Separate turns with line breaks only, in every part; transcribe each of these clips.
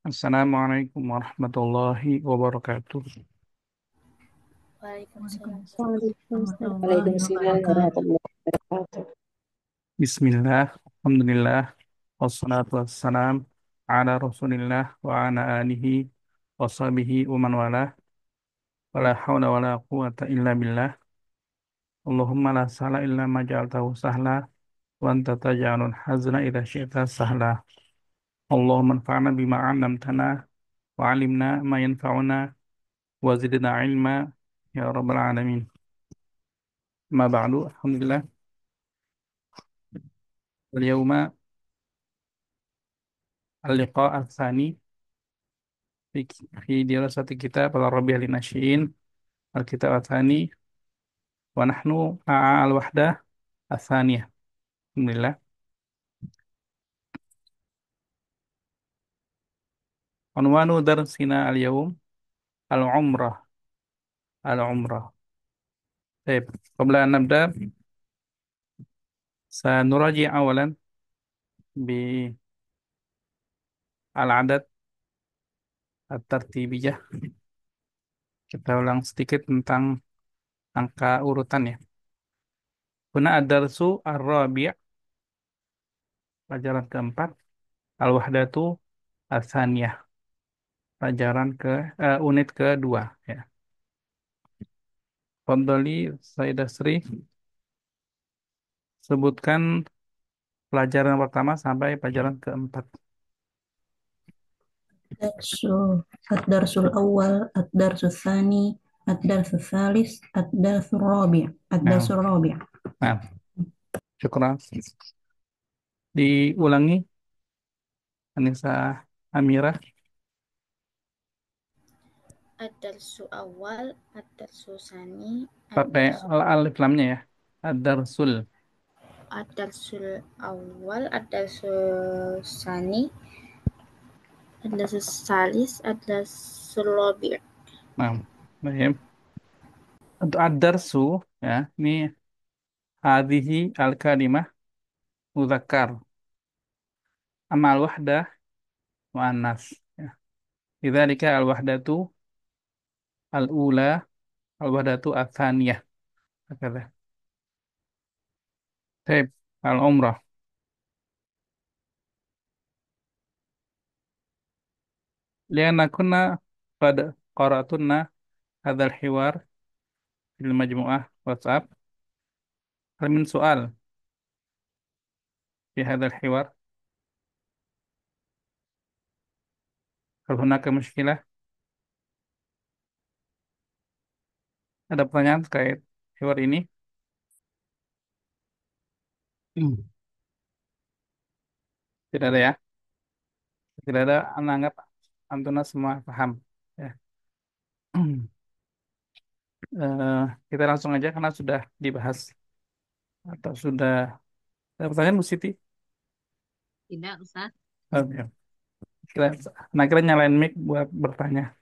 Assalamualaikum warahmatullahi wabarakatuh.
Waalaikumsalam
Waalaikumsalam
warahmatullahi
Waalaikumsalam
wabarakatuh.
warahmatullahi wabarakatuh.
Bismillah, Alhamdulillah, wassalatu wassalam ala rasulillah wa ala alihi wa sahbihi wa man wala wa la hawla wa la quwata illa billah. Allahumma la sahla illa ma ja'altahu sahla wa anta taj'alul hazna idha syi'ta sahla. Allahumma anfa'na bima 'allamtana wa 'allimna ma yanfa'una wa zidna ilma ya rabbal alamin. Ma ba'du, alhamdulillah. Al-yawma al-liqa' al-thani في في دراسة كتاب الربيع للناشئين الكتاب الثاني ونحن مع الوحدة الثانية الحمد لله. عنوان درسنا اليوم العمرة. العمرة. طيب، قبل أن نبدأ سنراجع أولا بالعدد الترتيبية. Kita ulang sedikit tentang angka urutan ya. Huna ad-darsu ar-rabi', pelajaran keempat, al-wahdatu ats-tsaniyah, pelajaran unit kedua ya. Fadhali Sayyidah Sri, sebutkan pelajaran pertama sampai pelajaran keempat.
Darsul Ad-darsul awal, ad-darsul tsani, ad-darsul tsalis, ad-darsul rabi',
Nah,
ad-darsul rabi'.
nah, syukur. Diulangi, Anissa Amirah,
Ad-darsu awal, ad-darsu sani,
pakai
ad-darsu
alif lamnya ya. Ad-darsul.
ad-darsul awal, ad-darsu sani, ad-darsu salis, ad-darsu rabi'.
Nah, baik. Untuk ad-darsu ya, ini hadhihi al-kalimah mudzakkar. Amal wahdah muannas. Ya. Lidzalika al-wahdatu al-ula, al-wahdatu ats-tsaniyah. Hakadha. Baik, al-umrah. Lianna kunna qad qara'tunna hadzal hiwar fil majmu'ah WhatsApp. Hal min soal fi hadzal hiwar? Hal hunaka mushkilah? Ada pertanyaan terkait hiwar ini? Hmm. Tidak ada ya? Tidak ada, anggap antuna semua paham. Ya. Eh, kita langsung aja karena sudah dibahas atau sudah ada pertanyaan Bu Siti?
Tidak, Ustaz.
Ya. Kira nyalain mic buat bertanya.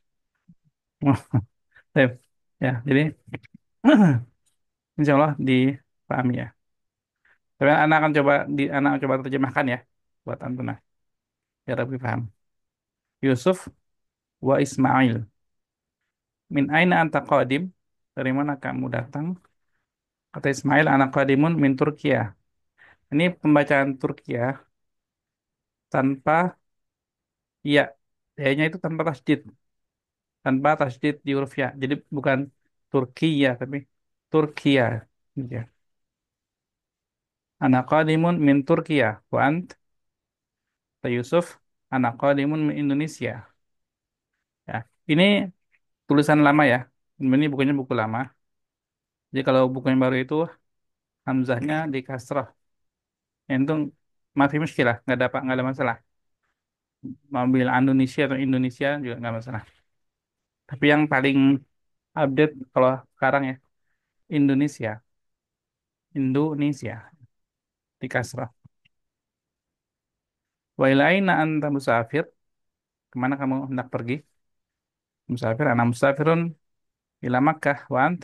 Baik. Ya, jadi insya Allah dipahami ya. Tapi anak akan coba terjemahkan ya buat Antuna biar lebih paham. Yusuf wa Ismail. Min aina anta qadim? Dari mana kamu datang? Kata Ismail, anak qadimun min Turkiya. Ini pembacaan Turkiya tanpa ya, ya-nya itu tanpa tasdid, di huruf ya. Jadi bukan Turkiya tapi Turkiya. Gitu ya. Anak qadimun min Turkiya. Wa ant, kata Yusuf, anak qadimun min Indonesia. Ya, ini tulisan lama ya. Ini bukunya buku lama. Jadi kalau buku yang baru itu hamzahnya di kasrah. Yang itu mafi muskilah, nggak ada masalah. Mau bilang Indonesia atau Indonesia juga nggak masalah. Tapi yang paling update kalau sekarang ya Indonesia, Indonesia di kasrah. Wa ila aina anta musafir? Kemana kamu hendak pergi? Musafir, ana musafirun ila Makkah wa ant?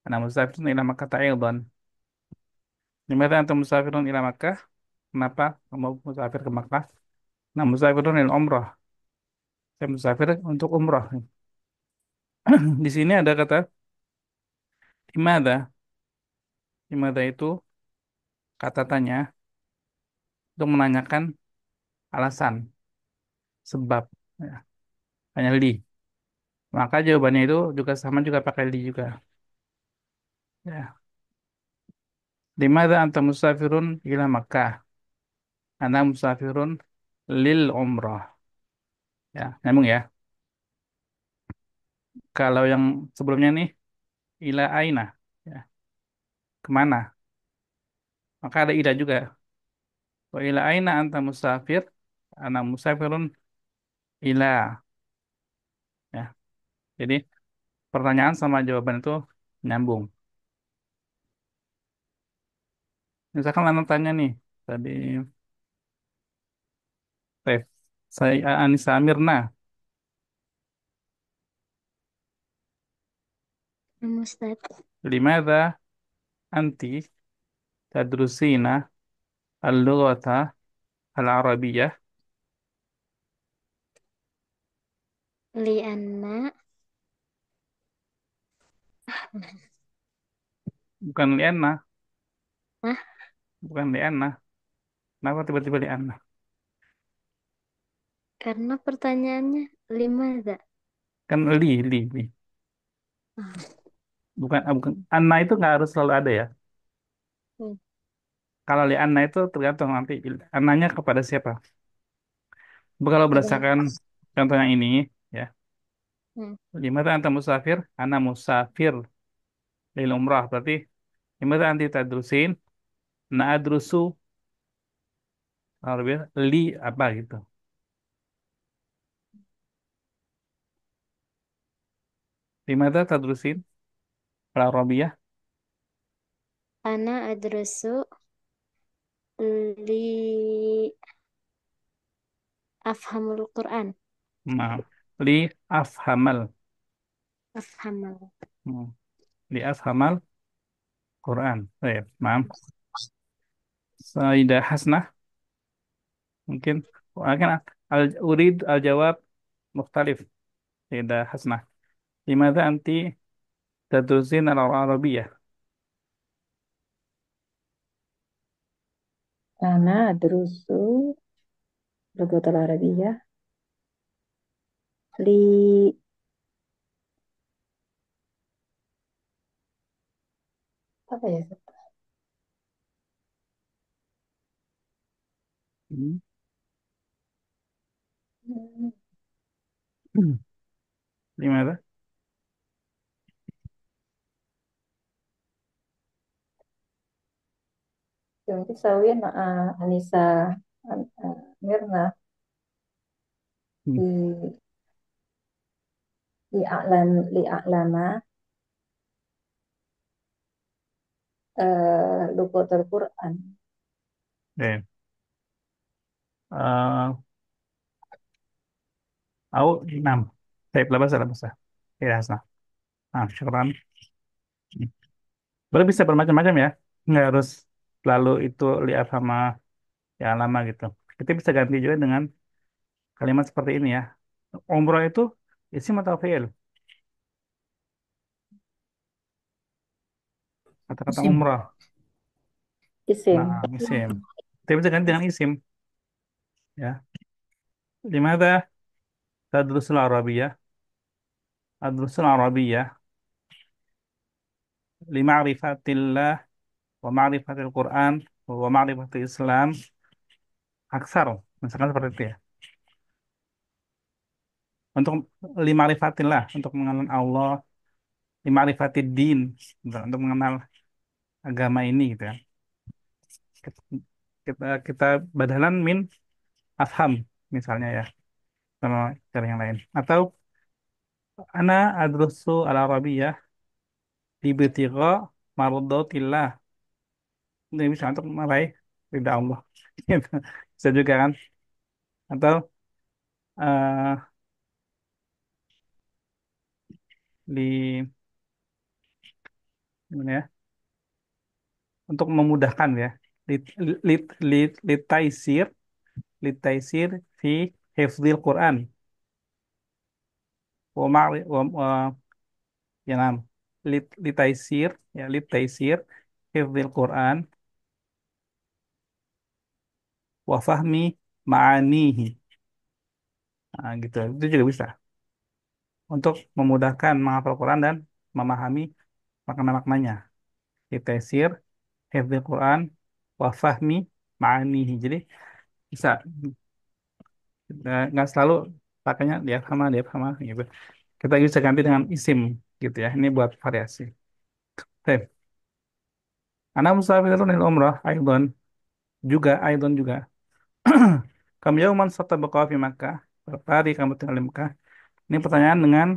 Ana musafirun ila Makkah aidan. Limadha anta musafirun ila Makkah? Kenapa kamu musafir ke Makkah? Nah, musafirun ila umrah. Saya musafir untuk umrah. Di sini ada kata imada. Imada itu kata tanya untuk menanyakan alasan, sebab. Ya, hanya li. Maka jawabannya itu juga sama juga pakai li juga. Ya. Limada anta musafirun ila Makkah? Ana musafirun lil umrah. Ya, nyambung ya. Kalau yang sebelumnya nih ila aina. Ya, kemana? Maka ada ila juga. Wa ila aina anta musafir? Ana musafirun ila. Ya. Jadi pertanyaan sama jawaban itu nyambung. Misalkan Lana tanya nih, tadi, saya Anissa Amirna,
Ustaz.
limada anti tadrusina al-lughata al-arabiyyah?
Lianna.
Bukan liana,
Hah?
bukan liana. Kenapa tiba-tiba liana?
Karena pertanyaannya limada.
Kan li.
Ah,
Bukan, bukan. Anna itu nggak harus selalu ada ya.
hmm.
Kalau liana itu tergantung nanti. Ananya kepada siapa? Kalau
Kepada
berdasarkan contoh yang ini, ya.
hmm.
Limada anta musafir? Ana musafir lil umrah. Berarti limada anti tadrusin? Na adrusu. Kalau lebih li apa gitu. Limada tadrusin? Al-Arabiyah?
Ana adrusu li afhamul Quran.
Nah, li afhamal.
Afhamal.
Hmm. Li afhamal Quran. Baik, maaf. Saidah Hasnah mungkin akan urid al-jawab mukhtalif. Saidah Hasnah. Limadha anti tadrusin al-Arabiyah?
أنا أدرس اللغة العربية لي apa ya?
Hmm.
Hmm,
Limadha?
Jadi saya Anissa Mirna
Hmm.
di li'a'lama lugatul Quran.
Baik. Au enam. Baik, labasa labasa. Ya, Hasnah. Ah, syukran. Hmm. Boleh bisa bermacam-macam ya. Nggak harus lalu itu lihat sama yang lama gitu. Kita bisa ganti juga dengan kalimat seperti ini ya. Umroh itu isim atau fi'il? Kata-kata
Isim.
umroh. Nah,
Isim.
isim. Kita bisa ganti dengan isim ya. Limada tadrusul Arabiyah? Adrusul Arabiyah lima'rifatillah wa ma'rifatil Quran wa ma'rifatil Islam aksar. Misalkan seperti itu ya. Untuk lima'rifatillah, untuk mengenal Allah, lima'rifatid din, untuk mengenal agama ini gitu ya. Kita badalan min afham misalnya ya, sama cara yang lain. Atau ana adrusu al-Arabiyah libtigha mardatillah. Ini bisa untuk meraih ridha Allah. Gitu. Bisa juga kan? Atau eh di gimana ya? Untuk memudahkan ya. Lit lit litaisir fi hifdzil Quran. wa ma'ri wa ya nam litaisir ya litaisir hifdzil Quran wa fahmi ma'anihi. Nah, gitu. Itu juga bisa untuk memudahkan menghafal Quran dan memahami makna-maknanya. Litaisir hifdzil Quran wa fahmi ma'anihi. Jadi bisa nggak selalu pakainya dia sama gitu. Kita bisa ganti dengan isim gitu ya. Ini buat variasi. Oke. Ana musafirun lil umrah aidon juga. Kamu yauman satabaqa fi Makkah. Berapa hari kamu tinggal di Mekah? Ini pertanyaan dengan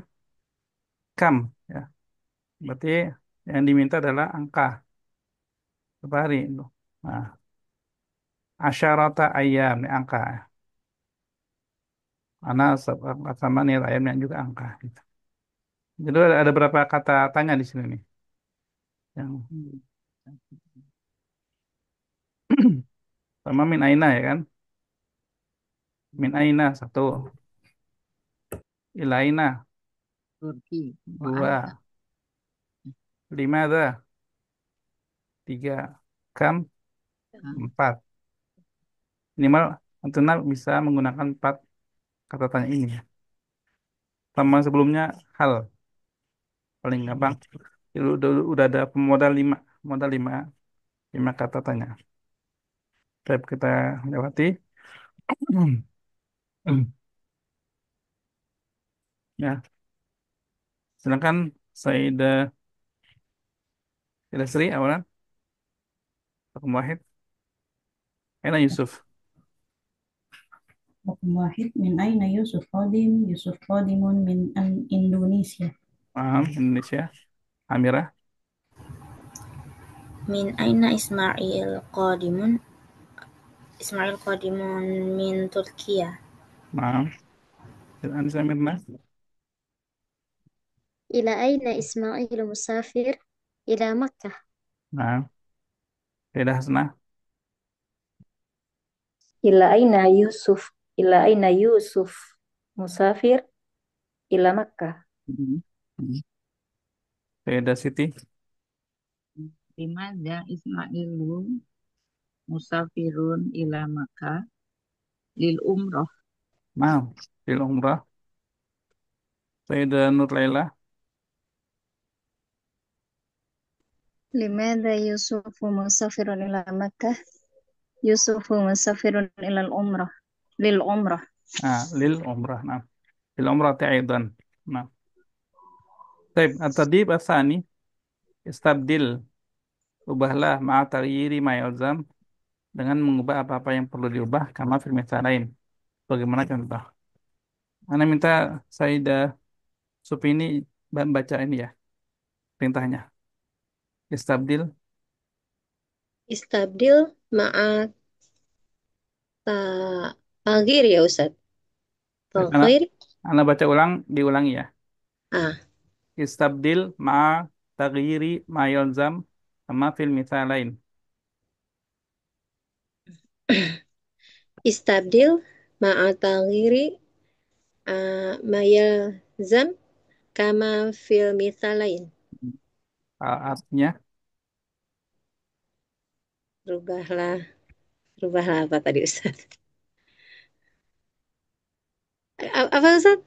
kam ya. Berarti yang diminta adalah angka berapa hari itu. Nah, asyarata ayam ini angka. Ana sama nih ayamnya juga angka gitu. Jadi ada berapa kata tanya di sini nih. Yang sama min aina ya kan? Min aina satu, ilaina
Turki. Wa anta.
dua, lima ada tiga, kam
Hah?
empat. Minimal Antuna bisa menggunakan empat kata tanya ini ya. Sama sebelumnya hal paling gampang. Itu udah ada modal lima, lima kata tanya. Step kita lewati. Ya, silakan Sayyidah Sayyidah Sri awalan. Raqam wahid. Aina Yusuf.
رقم واحد من أين يوسف قادم؟ يوسف قادم من إندونيسيا.
Paham Indonesia. Amirah.
من أين إسماعيل قادم من تركيا.
Paham. Anissa Mirna.
إلى أين إسماعيل مسافر؟ إلى مكة.
Paham. Sayyidah Hasnah.
Ila aina Yusuf, ila aina Yusuf musafir ila Makkah.
Hmm. Sayyidah Siti.
Limadha Ismailu musafirun ila Makkah lil umroh.
Paham. Fil umrah. Sayyidah Nur Laila.
لماذا يوسف مسافر إلى مكة؟ يوسف مسافر إلى العمرة للعمرة.
Lil umrah. Nah, lil umrah aidan. Nah, baik. At-tadib asani istabdil. Ubahlah ma'a taghyiri ma yalzam dengan mengubah apa-apa yang perlu diubah kama fil lain. Bagaimana contoh? Anda minta Sayyidah Supini baca ini ya, perintahnya. Istabdil.
Istabdil ma'a tagir ya Ustaz.
Anak,
Tagir.
anak baca ulang, diulangi ya.
Ah,
Istabdil ma'a taghyiri ma yalzam kama fil lain.
istabdil ma'a tagiri mayal zam kama fil lain.
Artinya,
Rubahlah, rubahlah apa tadi Ustaz? Apa Ustaz?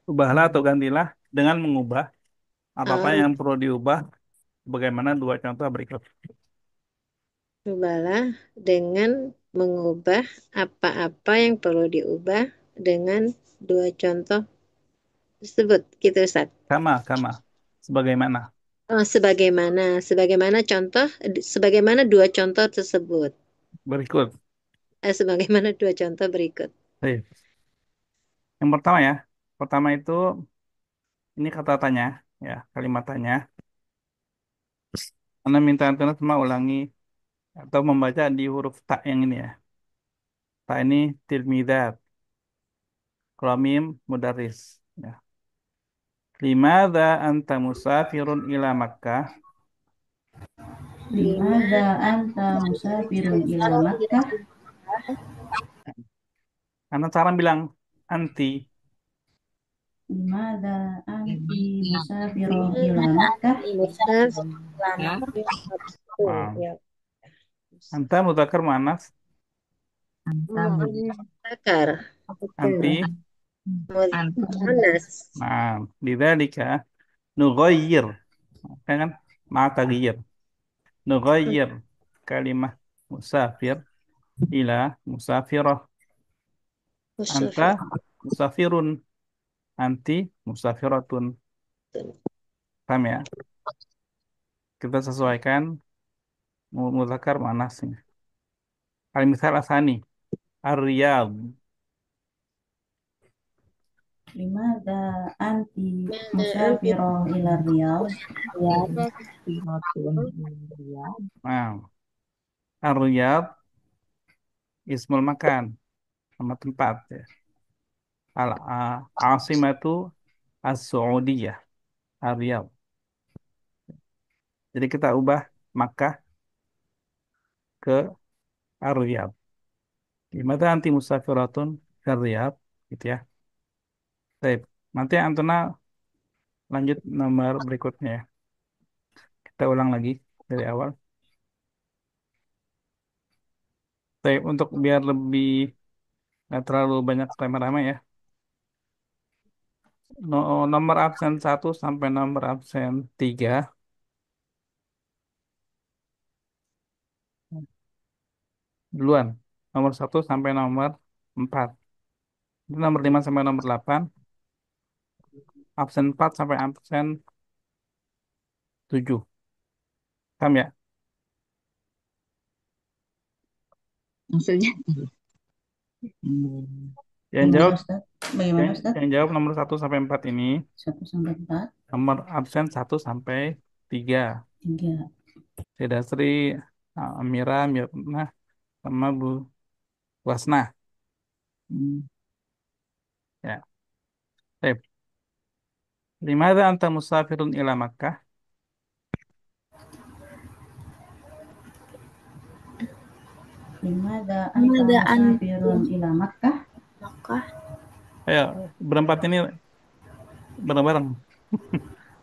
ubahlah atau gantilah dengan mengubah apa-apa
Oh,
yang perlu diubah bagaimana dua contoh berikut.
rubahlah dengan mengubah apa-apa yang perlu diubah dengan dua contoh tersebut, gitu Ustaz.
Kama. Sebagaimana.
Oh, sebagaimana contoh, sebagaimana dua contoh tersebut.
Berikut.
Sebagaimana dua contoh berikut.
Baik. Yang pertama ya. Pertama itu ini kata tanya ya, kalimat tanya. Anda minta Antunes semua ulangi atau membaca di huruf ta yang ini ya. Ta ini tilmidat. Kalau mim mudaris. Ya. Limadha anta musafirun ila Makkah?
لماذا أنت مسافر إلى مكة؟
Karena cara bilang anti
Limadha anti
Limadha
musafirun
anti
ila Makkah?
Musafir
Makkah.
Wow.
ya.
Anta mudzakkar muannas.
Anta
Takar.
Anti.
anta
Munas.
Nah, bidzalika nughayyir. Kan ma taghyir. Nughayyir kalimah musafir ila musafirah. Anta
Musafir.
musafirun. Anti musafiratun. Paham ya? Kita sesuaikan mudzakkar muannasnya. Al-misal asani. Ar-Riyadh.
Limadha anti
Limadha anti
musafirun ila Riyadh?
musafiratun ila
Nah, Ar-Riyadh ismul makan, nama tempat ya. Asimatu As-Saudiyah, Ar-Riyadh. Jadi kita ubah Makkah ke Ar-Riyadh. Gimana anti musafiratun ke Riyadh gitu ya. Baik, nanti Antona lanjut nomor berikutnya ya. Kita ulang lagi dari awal. Baik, untuk biar lebih nggak terlalu banyak rame-rame ya. Nomor absen 1 sampai nomor absen 3 duluan. Nomor 1 sampai nomor 4. Itu nomor 5 sampai nomor 8. Absen 4 sampai absen 7. Paham ya?
maksudnya
Yang
Bagaimana
jawab
Ustaz? Bagaimana Ustaz?
yang jawab nomor 1 sampai 4 ini
1 sampai 4,
nomor absen 1 sampai 3.
3.
Seda Sri, Amira, Mirna, sama Bu Wasna. Ya. Baik. Limadha anta musafirun ila Makkah?
Limadha anta
Limadha
musafirun ila Makkah?
Makkah.
Ayo, berempat ini bareng-bareng.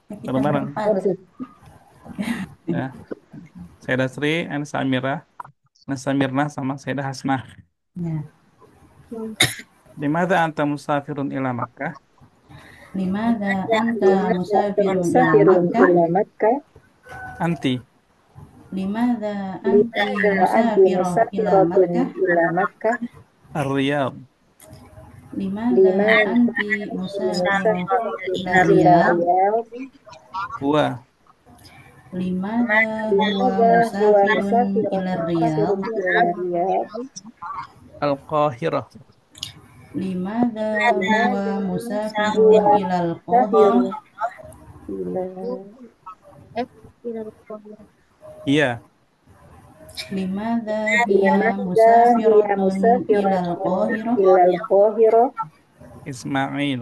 Ya, kita
Bareng-bareng.
berempat.
Ya. Seda Sri, Ansa Amira, Nasa Mirna, sama Seda Hasnah.
Ya.
Limadha anta musafirun ila Makkah?
Limadha anta musafirun ila
Musafirun
Makkah?
ila Makkah.
Anti.
Limadha anti
Anti
musafirun ila
musafiratun
Makkah?
ila Makkah.
Ar-Riyadh.
Limadha anti musafirun ila
Ila
Riyadh?
Riyadh.
Huwa.
Limadha huwa
Huwa
musafirun ila
musafirun
Riyadh?
ila Riyadh.
Al-Qahirah.
Limadha huwa musafirun
Huwa
ila Al-Qahirah?
musafirun ila
Iya.
Limadha hiya
Limadha hiya
musafiratun ila
musafiratun
Al-Qahirah?
ila Al-Qahirah.
Ismail.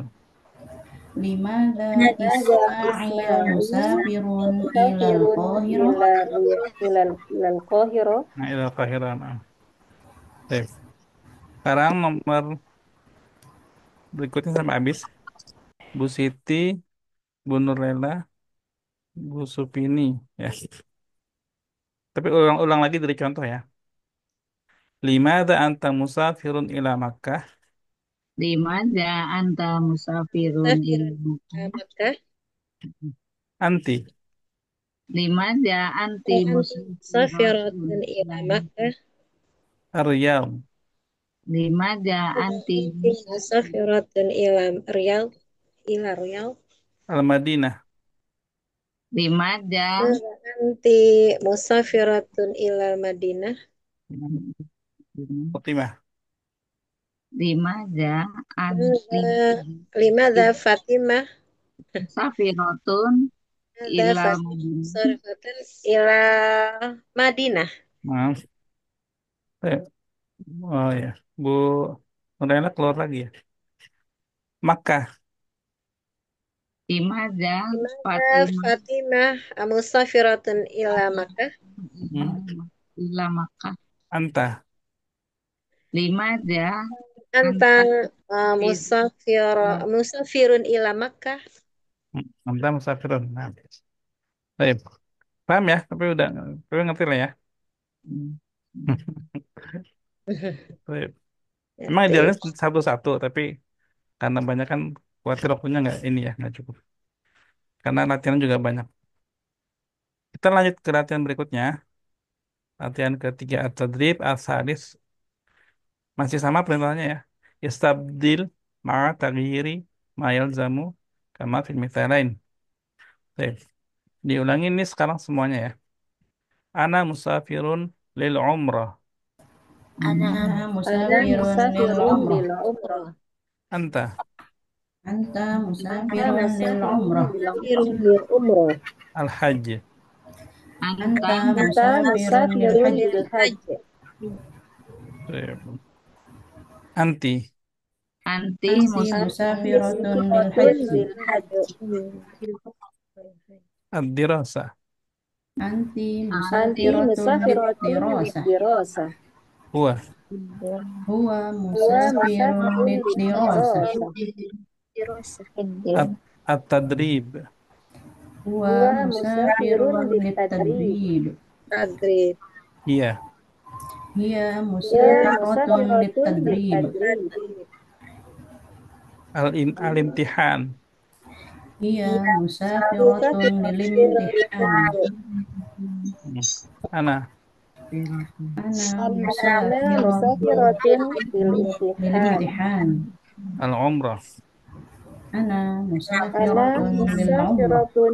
Limadha
Limadha
Ismail
Ismail
musafirun ila
musafirun
Al-Qahirah?
ila Al-Qahirah.
Nah, ila Al-Qahirah. Nah. Baik. Sekarang nomor berikutnya sampai habis. Bu Siti, Bu Nurlela, Bu Supini. Ya. Tapi ulang-ulang lagi dari contoh ya. Limadha anta musafirun ila Makkah?
limadha anta musafirun ila
Musafirun ila
Makkah.
Makkah.
Anti.
Limadha anti musafiratun
Musafiratun
ila
ila
Makkah.
Makkah.
Ar-Riyadh.
Limadha anti
Musafiratun ila Riyadh. Ila Riyadh.
Al-Madinah.
limadha
Anti musafiratun ila Madinah.
Fatimah.
limadha anti
Limadha Fatimah.
musafiratun
Limadha
ila
Fatimah
Madinah.
musafiratun ila Madinah.
Maaf. Oh ya. Bu Nurlela keluar lagi ya. Makkah.
Limadha
Limadha
Fatimah
Fatimah musafiratun ila Makkah.
Hmm.
ila Makkah.
Anta.
Limadha
Anta
musafir.
musafirun ila Makkah.
Anta musafirun. Nah, baik. Paham ya? Tapi ngerti lah ya. Baik. Emang idealnya
Ngerti.
satu-satu, tapi karena banyak kan khawatir waktunya nggak ini ya, nggak cukup. Karena latihan juga banyak. Kita lanjut ke latihan berikutnya. Latihan ketiga at-tadrib as-sadis masih sama perintahnya ya. Istabdil ma'a taghyiri ma yalzamu kama fil mithalain. Baik. Diulangi ini sekarang semuanya ya. Ana musafirun lil umrah.
Ana
Ana
Ana
musafirun lil
musafirun
umrah.
lil umrah.
Anta.
Anta
Anta
musafirun lil
musafirun
umrah.
lil
Musafirun
umrah.
lil umrah.
Al-hajj.
Anta
Anta
Anta
musafirun lil
musafirun
hajj.
lil hajj.
Baik. Anti.
anti
Anti
Anti
musafiratun lil
musafirun
hajj.
lil hajj.
Ad-dirasa.
Anti
Anti
musafiratun lid
musafiratun lid
dirasah.
dirasah.
Huwa.
Huwa
Huwa
musafirun
musafirun
lid
lid
dirasah.
dirasah.
dirasah.
At-tadrib.
Huwa
Huwa musafirun
musafirun
lit
lit
tadrib.
tadrib.
Tadrib.
Iya.
Hiya
Ya
musafiratun lit
musafiratun lit
tadrib.
tadrib.
Al-imtihan.
Hiya musafiratun lil
Musafiratun lil
imtihan.
imtihan.
Ana.
Ana
Ana
musafiratun
musafiratun lil
lil
imtihan.
imtihan.
Al-umrah.
Ana
Ana
musafiratun lil umrah.
musafiratun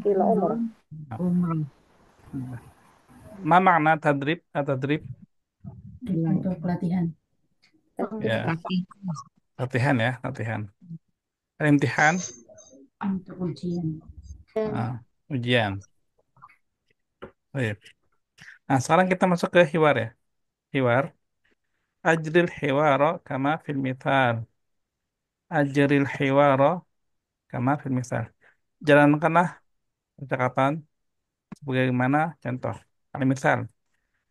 lil umrah.
umrah.
Ma makna tadrib? At-tadrib.
Untuk latihan.
Ya,
Kaki.
latihan ya, latihan. Al-imtihan.
Untuk ujian.
Ah, ujian. Baik. Nah, sekarang kita masuk ke hiwar ya. Hiwar. Ajril hiwara kama fil mithal. Ajril hiwara kama fil mithal. Jalankanlah percakapan sebagaimana contoh. Misal,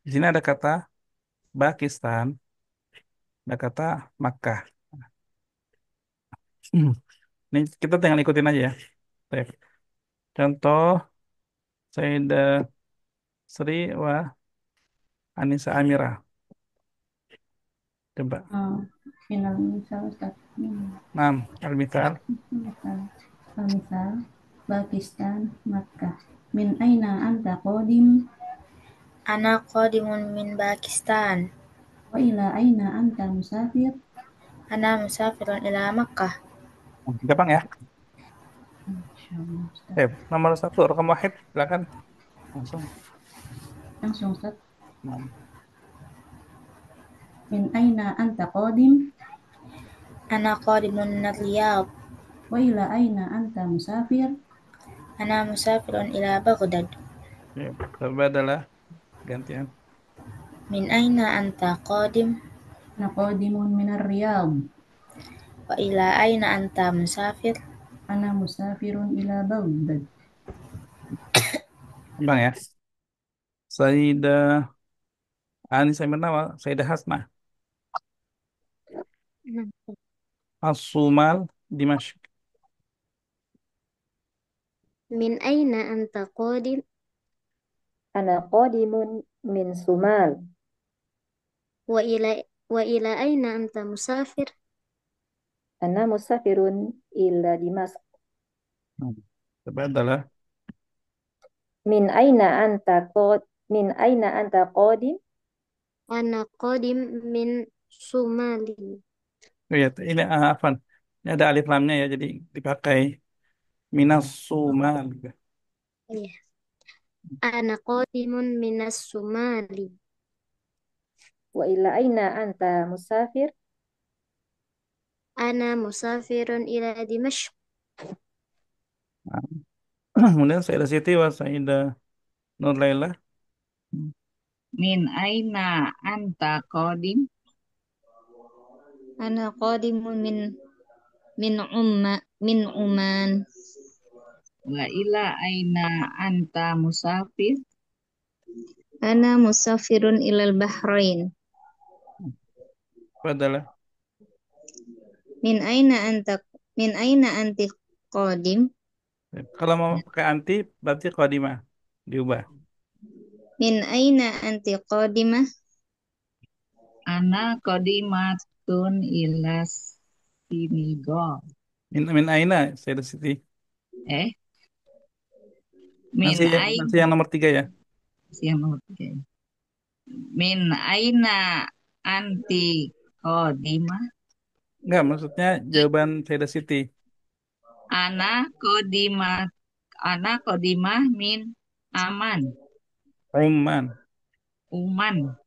di sini ada kata Pakistan, ada kata Makkah. Ini kita tinggal ikutin aja ya. Baik. Contoh, Sayyidah Sri wa Anissa Amira. Coba.
Final misal Ustaz.
6. Al-Mithal.
Misal Pakistan Makkah. Min aina anta qadim
Ana qadimun min Pakistan.
wa ila aina anta musafir?
Ana musafirun ila Makkah.
Gampang ya.
Insyaallah Ustaz.
Nomor 1, rekam wahid. Silakan. Langsung.
Langsung Ustaz.
Nah,
Min aina anta qadim
Ana qadimun min Riyadh.
wa ila aina anta musafir?
Ana musafirun ila Baghdad.
coba adalah gantian.
Min aina anta qadim
Ana qadimun min Riyadh.
wa ila aina anta musafir?
Ana musafirun ila Baghdad.
Gampang ya. Sayyidah Anissa Mirna, Sayyidah Hasna. As-Sumal Dimashq.
Min aina anta qadim?
Ana qadimun min Sumal.
Wa ila aina anta musafir?
Ana musafirun ila Dimas.
Coba adalah
Min aina anta qadim?
Ana qadim min Somali.
oh ya, ini afan. Ini ada alif lamnya ya, jadi dipakai minas sumal.
Iya. Ana qadimun minas Somali.
Wa ila aina anta musafir?
Ana musafirun ila Dimashq.
Kemudian Sayyidah Siti wa Sayyidah Nur Laila.
Min aina anta qadim?
Ana qadimun min Oman.
Wa ila aina anta musafir?
Ana musafirun ilal Bahrain.
Itu adalah
Min aina anta min aina anti qadim?
Kalau mau pakai anti, berarti qadimah. Diubah.
Min aina anti qadimah?
Ana kodimatun ilas Senegal.
Min aina, saya Siti.
Eh, min
Masih yang
aina.
nomor 3 ya.
Siang nomor tiga. Min aina anti kodima.
Enggak, maksudnya jawaban saya Siti.
Ana kodima. Ana kodima min aman.
Oman.
Uman.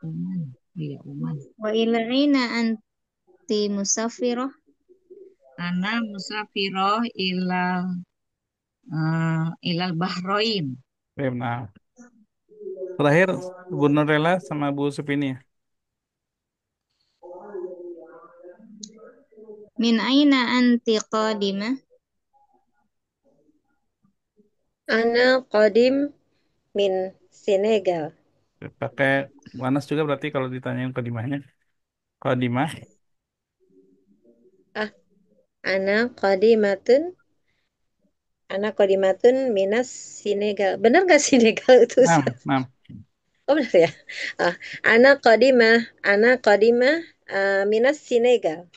Uman. Iya, Uman.
Wa ila aina anti musafirah?
Ana musafiroh ilal Bahrain.
Nah, terakhir Bu Nurella sama Bu Supini ya.
Min aina anti qadimah?
Ana qadim min Senegal.
Pakai Wanas juga berarti kalau ditanyain kodimahnya. Kodimah.
Ah, ana qadimatun. Ana qadimatun minas Senegal. Benar nggak Senegal itu, Ustaz?
Nah,
Oh benar ya. Ah, ana qadimah minas Senegal.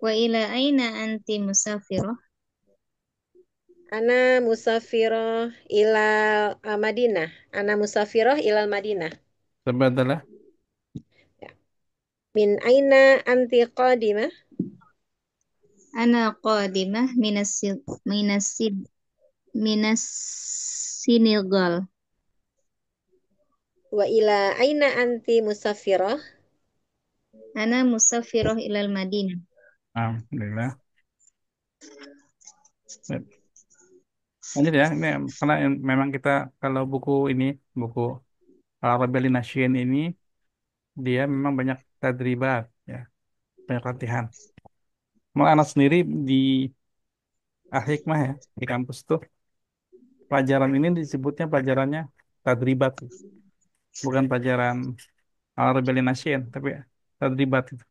Wa ila aina anti musafirah?
Ana musafiroh ila Madinah. Ana musafiroh ilal Madinah.
Coba adalah
Ya. Min aina anti qadimah?
Ana qadimah minas minas Senegal.
Wa ila aina anti musafiroh?
Ana musafirah ilal Madinah.
Alhamdulillah. Lanjut ya, ini karena memang kita kalau buku Al-Arabiya Linasyin ini dia memang banyak tadribat ya, banyak latihan. Malah anak sendiri di Al-Hikmah ya, di kampus tuh pelajaran ini disebutnya pelajarannya tadribat, bukan pelajaran Al-Arabiya Linasyin, tapi tadribat itu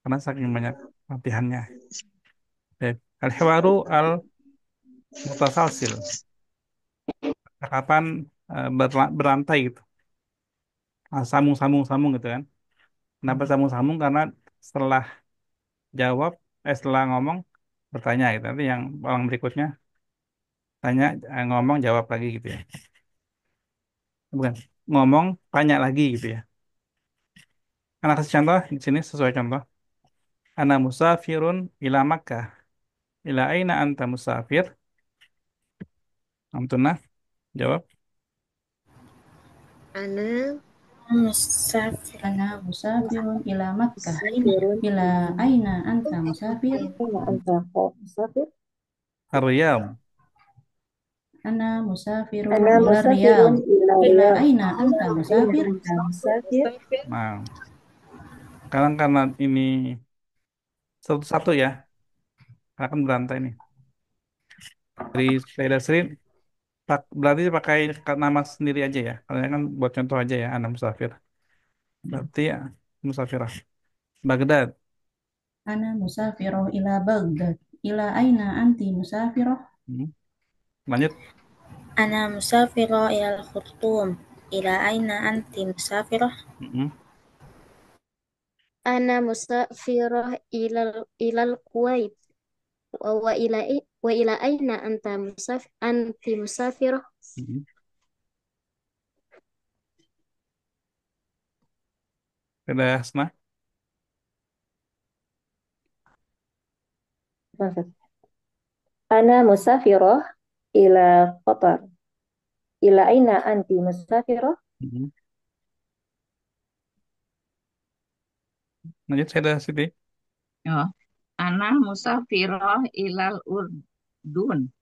karena saking banyak latihannya. Ya. Al-Hiwaru Al-Mutasalsil, percakapan berantai gitu. Sambung-sambung gitu kan. Kenapa sambung-sambung? Karena setelah jawab, setelah ngomong, bertanya gitu. Nanti yang orang berikutnya tanya, ngomong, jawab lagi gitu ya. Bukan, ngomong, tanya lagi gitu ya. Anak kasih contoh, di sini sesuai contoh. Ana musafirun ila Makkah. Ila aina anta musafir? Amtunah, jawab.
Ana
Ana musafirun ila Makkah.
Musafirun
Ila aina anta musafir?
ila anta musafir.
Ar-Riyadh.
Ana musafirun
Ana
ila
musafirun
Riyadh.
ila
Ila
Riyadh.
aina anta
Aina
musafir?
anta musafir.
Nah, sekarang karena ini satu-satu ya, akan berantai nih. Dari saya Sri, berarti pakai nama sendiri aja ya. Kalian kan buat contoh aja ya, Ana musafir. Berarti ya, musafirah. Baghdad.
Ana musafiroh ila Baghdad. Ila aina anti musafiroh?
Hmm. Lanjut.
أنا مسافرة إلى الخرطوم. إلى أين أنت مسافرة؟
Hmm.
Ana musafirah ilal Kuwait. Wa ila aina anti musafirah?
Hmm. Ada Hasna.
Ana musafirah ila Qatar. Ila aina anti musafirah?
Hmm. Lanjut saya ada Siti.
Oh. Ana musafiroh ilal Urdun.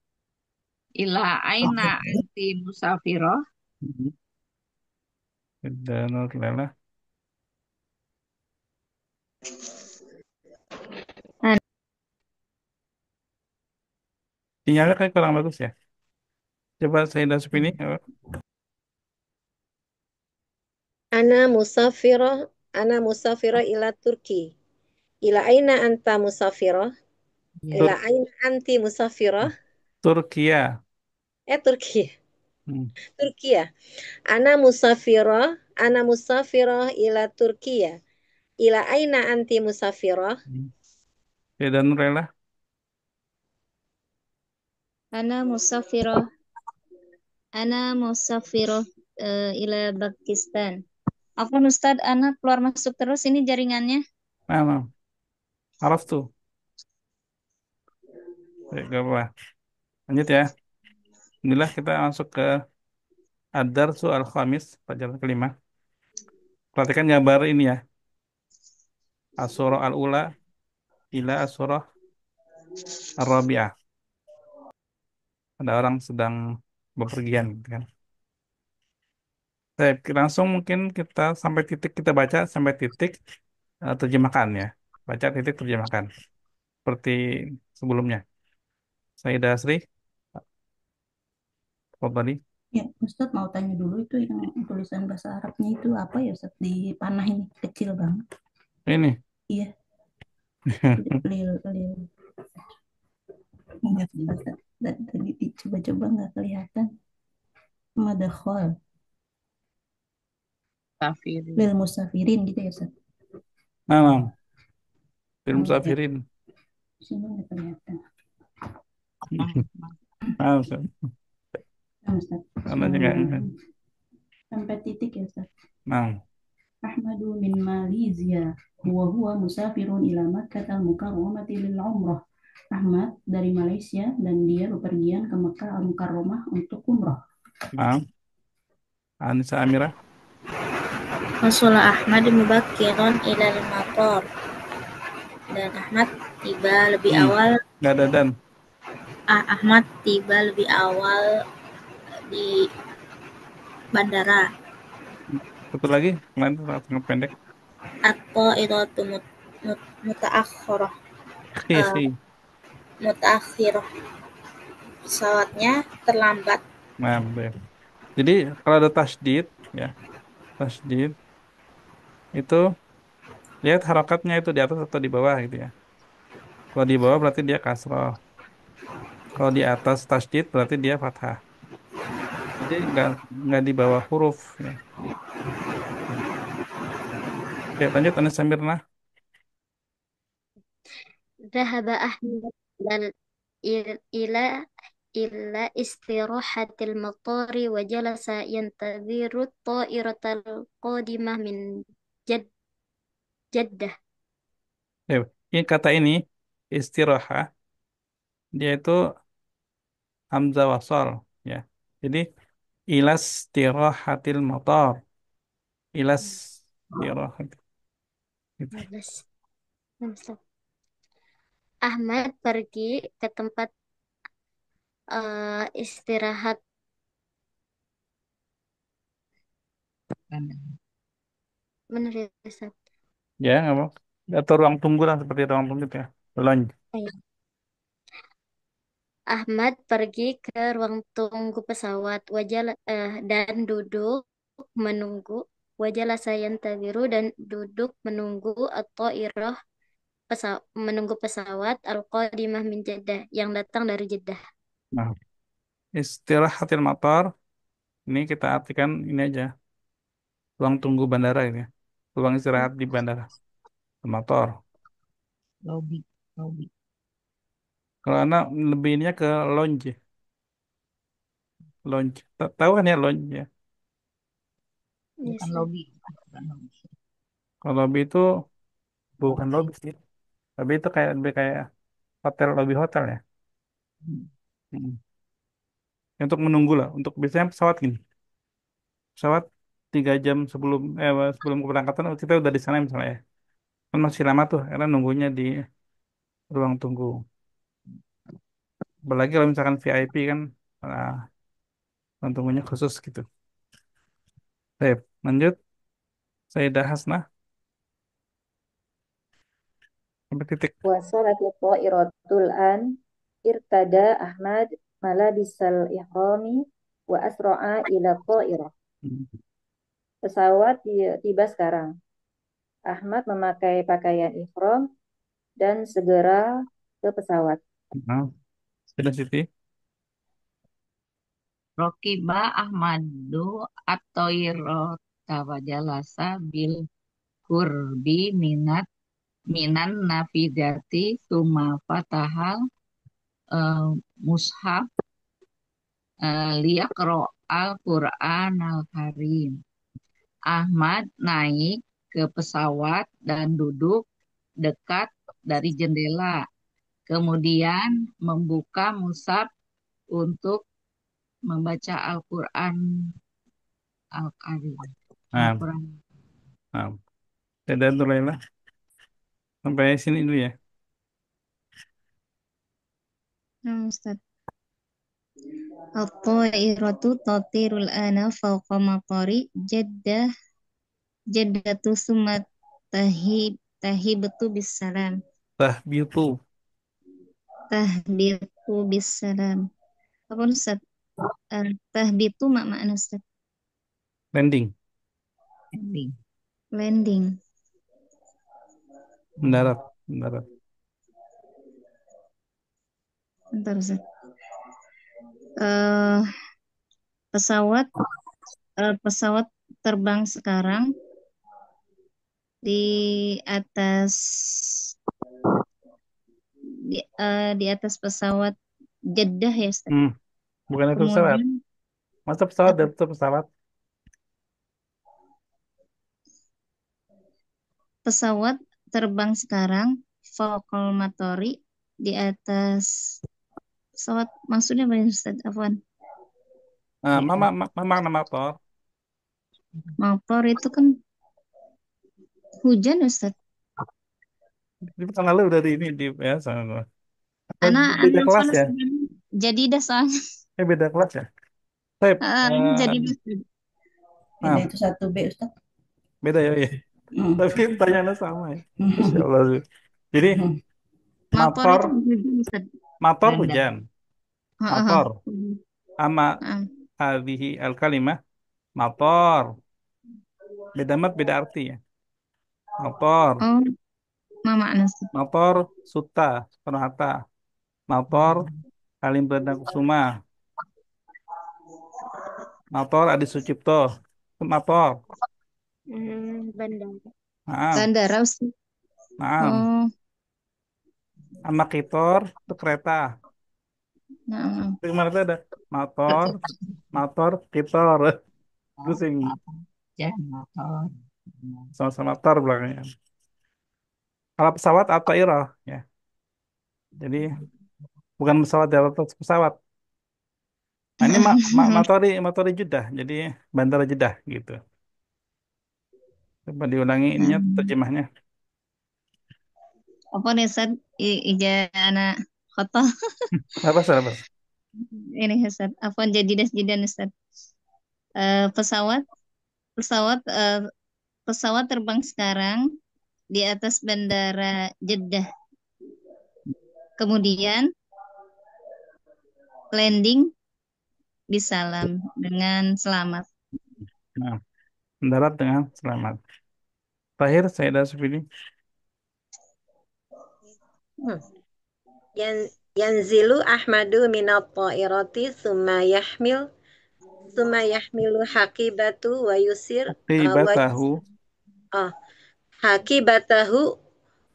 Ila aina anti musafiroh.
Hmm. Ada Nurlela. Sinyalnya kayak kurang bagus ya. Coba saya ada Supini.
ana musafiroh Ana musafirah ila Turki. Ila aina anta musafirah?
Ya.
Ila
Tur
aina anti musafirah?
Turkiya.
Turki.
Hmm.
Turkiya. Ana musafirah ila Turkiya. Ila aina anti musafirah?
Hmm. Ya, dan Nurela.
Ana musafirah. Ana musafirah ila Pakistan. Afwan Ustadz, anak keluar masuk terus ini jaringannya.
Nah, nah. Araf tuh. Ya, gak apa. Lanjut ya. Inilah kita masuk ke Ad-Darsu Al-Khamis, pelajaran kelima. Perhatikan gambar ini ya. As-surah Al-Ula ila as-surah Ar-Rabi'ah. Ada orang sedang bepergian, gitu kan. Baik, langsung mungkin kita sampai titik, kita baca sampai titik terjemahkan ya. Baca titik terjemahkan. Seperti sebelumnya. Sayyidah Asri, tadi.
Ya, Ustadz mau tanya dulu itu yang tulisan bahasa Arabnya itu apa ya Ustadz? Di panah ini kecil banget.
Ini.
Iya, lil, lil. Enggak, Ustadz. Tadi dicoba-coba nggak kelihatan. Madakhol,
Musafirin.
lil musafirin gitu ya Ustadz.
Nah, nah. Film
Oh, ya.
Safirin.
Sini nggak kelihatan.
Nah, Ustaz.
Nah, Ustadz.
Karena juga.
Sampai titik ya Ustadz.
Nah,
Ahmadu min Malaysia. Huwa musafirun ila Makkah al-Mukarramati lil umrah. Ahmad dari Malaysia dan dia bepergian ke Mekah al-Mukarramah untuk umrah.
nah. Anissa Amira.
Wasala Ahmad mubakkiran ilal matar. Dan Ahmad tiba lebih awal.
Nggak ada dan.
Ahmad tiba lebih awal di bandara.
Satu lagi, kemarin sangat pendek.
At-ta'iratu mutaakhirah.
Hi.
Mutaakhirah. Pesawatnya terlambat.
Nah, baik. Jadi kalau ada tasdid, ya, tasdid itu lihat harokatnya itu di atas atau di bawah gitu ya. Kalau di bawah berarti dia kasroh. Kalau di atas tasdid berarti dia fathah. Jadi nggak di bawah huruf ya. Oke, lanjut Anissa Mirna.
Dhahaba Ahmad ila ila istirahatil matari wa jalasa yantaziru ta'iratal qadimah min Jad- Jeddah.
Ya, ini kata ini istirahah dia itu hamzah wasal ya. Jadi ilas tirahatil motor. Ilas tirahat gitu.
15. Ahmad pergi ke tempat istirahat. Benar ya, Ustaz?
Ya, nggak apa. Atau ruang tunggu lah seperti ruang tunggu itu ya. Lounge.
Ayo. Ahmad pergi ke ruang tunggu pesawat dan duduk menunggu. Wajala sayantaziru dan duduk menunggu atau irah menunggu pesawat al-qadimah min Jeddah yang datang dari Jeddah.
Nah, istirahatil motor ini kita artikan ini aja. Ruang tunggu bandara ini ya. Ruang istirahat di bandara. Motor.
Lobby. Lobby.
Kalau anak lebih ininya ke lounge. Lounge. Tahu kan ya lounge ya.
Yes,
Bukan lobby. Bukan lobby.
Kalau lobby itu bukan lobby sih. Lobby itu kayak lebih kayak hotel, lobby hotel ya.
Hmm.
Hmm. Untuk menunggu lah. Untuk biasanya pesawat gini. Pesawat 3 jam sebelum keberangkatan kita udah di sana misalnya ya. Kan masih lama tuh karena nunggunya di ruang tunggu. Apalagi kalau misalkan VIP kan ah, ruang tunggunya khusus gitu. Baik, lanjut. Sayyidah Hasnah sampai titik.
Wasalat ta'iratul an irtada Ahmad malabisal ihrami wa asra'a ila ta'irah.
Hmm.
Pesawat tiba sekarang. Ahmad memakai pakaian ihram dan segera ke pesawat.
Nah, sudah Siti.
Rokiba Ahmadu at-Toirota wa jalasa bil kurbi minan nafidati summa fatahal eh, mushaf liyaqra al-Qur'an al-Karim. Ahmad naik ke pesawat dan duduk dekat dari jendela. Kemudian membuka mushaf untuk membaca Al-Quran Al-Karim.
Nah,
Al-Quran.
nah. Dadah dulu Laila. Sampai sini dulu ya.
Nah, Ustaz. At-ta'iratu tatirul ana fawqa maqari jaddatu summa tahibtu bisalam.
Tahbitu.
Tahbitu bisalam. Apa Ustaz? Tahbitu makna Ustaz?
Landing.
Ending.
Landing.
Mendarat. Mendarat.
Bentar Ustaz. Eh, pesawat pesawat terbang sekarang di atas di atas pesawat Jeddah ya Ustaz.
Bukan itu pesawat.
Kemudian
Masa pesawat dan itu pesawat?
pesawat terbang sekarang Falcon Matori di atas pesawat maksudnya apa ya Ustaz? Afwan.
Mama nama motor.
Motor itu kan hujan Ustaz.
Di pekan lalu dari ini di ya sama.
Anak
Beda
anak
kelas
soalnya
ya?
jadi dah soalnya.
Beda kelas ya? Saya
Jadi dah.
Beda itu 1B Ustaz.
beda ya, ya.
Hmm.
Tapi pertanyaannya sama ya. Masya Allah. Jadi
Motor
motor
itu hujan Ustaz.
motor
Rendah.
hujan. Motor ama hadhihi al kalimah motor. Beda mat beda arti ya. Motor.
Oh, mama Anas.
Motor Suta Soekarno Hatta. Motor Halim Perdana Kusuma. Motor Adi Sucipto. Motor.
Bandara.
Naam.
Bandara Ustaz.
Naam.
Oh,
Sama kitor itu kereta.
nah.
Kemarin itu ada motor, motor, kitor. Pusing.
Jangan motor.
Sama-sama motor belakangnya. Kalau pesawat atau ya. Jadi bukan pesawat di atas pesawat. Nah, ini motori Jeddah. Jadi bandara Jeddah gitu. Coba diulangi ininya terjemahnya.
Apa nih Ustaz? Ija anak kota.
Apa apa?
Ini Ustaz. Afwan jadi dan Ustaz. Pesawat pesawat pesawat terbang sekarang di atas bandara Jeddah. Kemudian landing di Salam dengan selamat.
Nah, mendarat dengan selamat. Terakhir saya ada Supini.
Yanzilu Ahmadu minat ta'irati summa yahmilu hakibatu wa yusir hakibatahu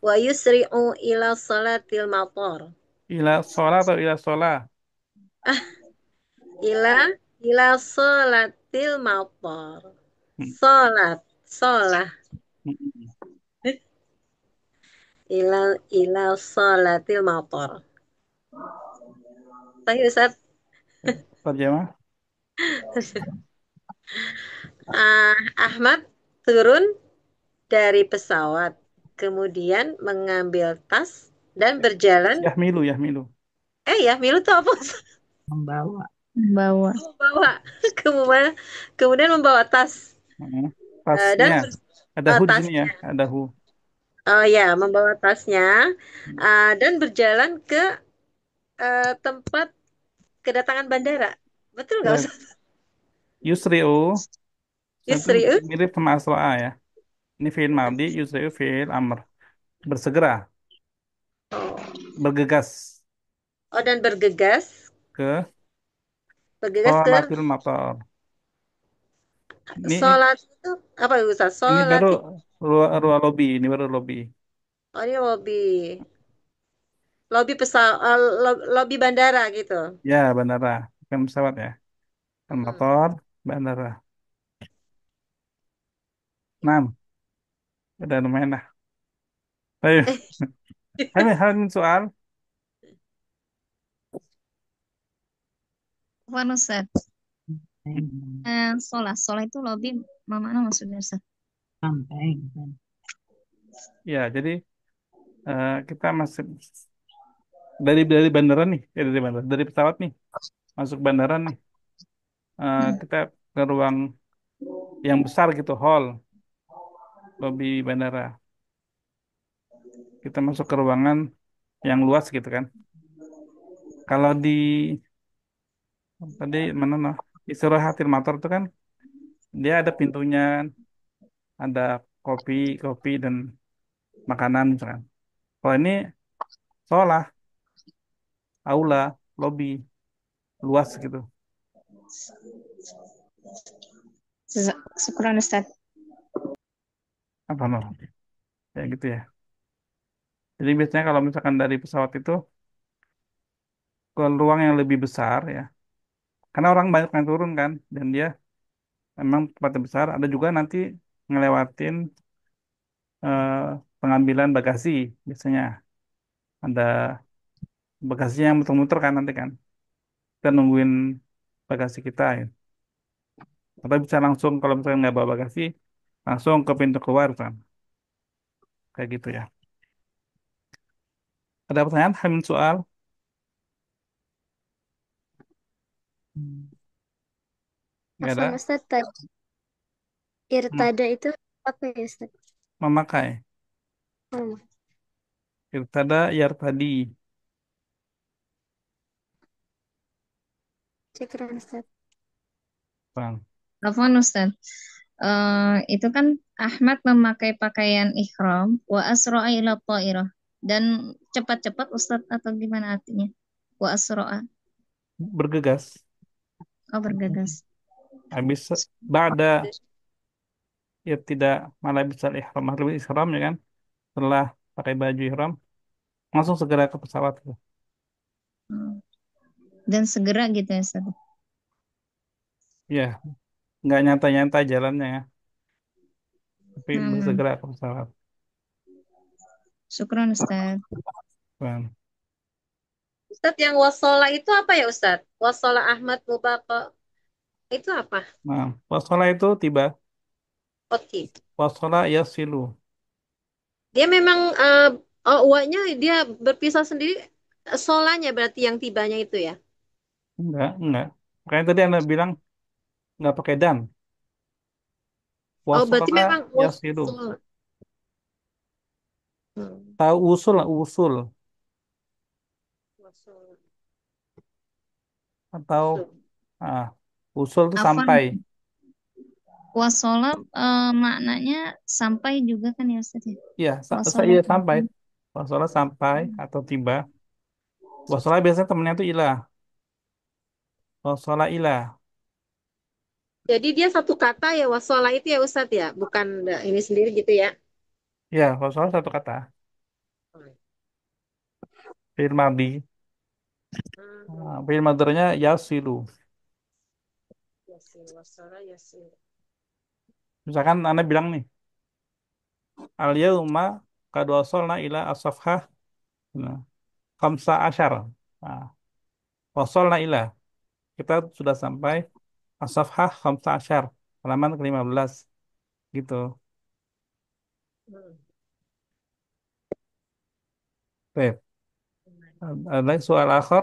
wa yusri'u ila salatil matar.
Ila sholat atau ila sholat?
Ila salatil matar. Sholat. Ila salatil matar. Tanya Ustaz.
Terjemah.
Ahmad turun dari pesawat, kemudian mengambil tas dan berjalan.
Yahmilu.
Yahmilu itu apa?
Membawa.
Kemudian membawa tas.
Tasnya. Ada hu di sini ya. Ada hu.
Oh ya, membawa tasnya dan berjalan ke tempat kedatangan bandara. Betul nggak Ustaz?
Yusri'u.
Yusri'u.
Mirip sama asro'a ya. Ini fi'il madhi yusri'u fi'il amr. Bersegera,
Oh.
bergegas
Oh, dan bergegas.
ke
Bergegas ke
sholatil matar. Ini
sholat itu apa Ustaz?
ini
Sholat
baru
itu.
ruang lobby, ini baru lobby.
Oh, ini lobby. Lobby lobby bandara gitu.
Ya, bandara, bukan pesawat ya. Kan
Hmm.
motor, bandara. 6. Udah lumayan lah. Ayo, hal soal.
Afwan Ustaz. Sholat itu lobby mana maksudnya Ustaz?
Sampai kan.
Ya, jadi kita masih dari bandara nih, dari bandara, dari pesawat nih, masuk bandara nih. Kita ke ruang yang besar gitu, hall, lobby bandara. Kita masuk ke ruangan yang luas gitu kan. Kalau di tadi mana noh, istirahatil motor itu kan dia ada pintunya, ada kopi, kopi dan makanan misalkan. Kalau ini sekolah, aula, lobby, luas gitu.
Syukran Ustaz.
Apa noh? Ya gitu ya. Jadi biasanya kalau misalkan dari pesawat itu ke ruang yang lebih besar ya, karena orang banyak yang turun kan, dan dia memang tempatnya besar. Ada juga nanti ngelewatin eh, pengambilan bagasi biasanya. Ada bagasi yang muter-muter kan nanti kan. Kita nungguin bagasi kita ya. Atau bisa langsung kalau misalnya nggak bawa bagasi, langsung ke pintu keluar kan. Kayak gitu ya. Ada pertanyaan? Hamin soal? Nggak ada?
Afwan Ustaz, tadi
Hmm.
irtada itu apa ya Ustaz?
Memakai.
Oh,
Irtada yartadi.
syukran Ustaz.
Bang.
Afwan Ustaz. Itu kan Ahmad memakai pakaian ihram wa asro'a ila ta'irah dan cepat-cepat Ustaz atau gimana artinya? Wa asro'a,
Bergegas.
oh bergegas.
Habis ba'da ya tidak malah bisa ihram. Malah ihram ya kan. Setelah pakai baju ihram, langsung segera ke pesawat.
Hmm. Dan segera gitu ya Ustaz.
Ya, nggak nyantai-nyantai jalannya ya, tapi
Hmm.
bersegera ke pesawat.
Syukran Ustaz.
Bang.
Ustadz yang wasola itu apa ya Ustadz? Wasola Ahmad Mubaka itu apa?
Nah, wasola itu tiba,
Oti.
wasola yasilu.
Dia memang oh, uaknya dia berpisah sendiri. Solanya berarti yang tibanya itu ya.
Enggak. Makanya tadi Anda bilang nggak pakai dan.
Oh, berarti
Wasola
memang
yasilu.
wasola. Hmm.
Tahu usul lah, usul.
Wasola.
Atau
Usul.
ah, usul itu
Afwan,
sampai.
wasola maknanya sampai juga kan ya Ustaz ya?
Iya,
Wasola.
iya sampai. Wasola sampai atau tiba. Wasola biasanya temennya itu ilah. Wasola ilah.
Jadi dia satu kata ya wasola itu ya Ustadz ya, bukan ini sendiri gitu ya.
Ya, wasola satu kata. Fi'il madhi. Fi'il madhinya yasilu.
Yasin, wasola, yasin.
Misalkan Anda bilang nih, al yauma qad wasalna ila as-safhah nah, khamsa asyar. Nah, wasalna ila kita sudah sampai as-safhah khamsa asyar, halaman ke-15 gitu.
Hmm.
Baik. Ada lagi soal akhir?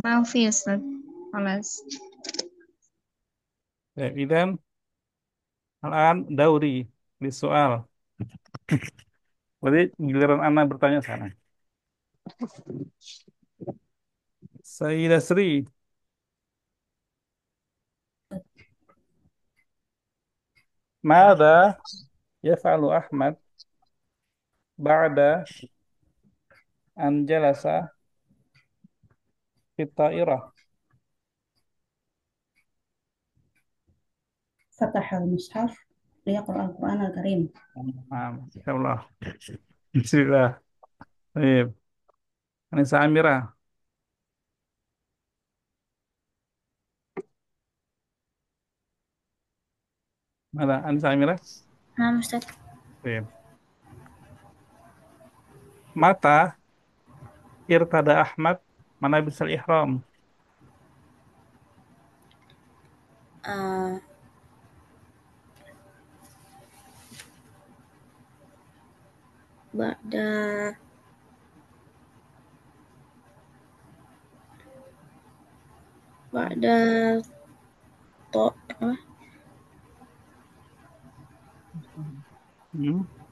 Maaf ya Ustaz. Alas.
Baik, idan al-an dauri di soal. Berarti giliran Anda bertanya sana. Sayyidah Sri. Mada yaf'alu Ahmad ba'da an jalasa fit ta'irah.
فتح المصحف ليقرأ القرآن الكريم.
Insyaallah. Bismillah. Baik. Anissa Amira. Mana Anissa Amira?
نعم أستاذ.
Baik. Mata irtada Ahmad mana bisal ihram.
آه بعد بعد طو... آه،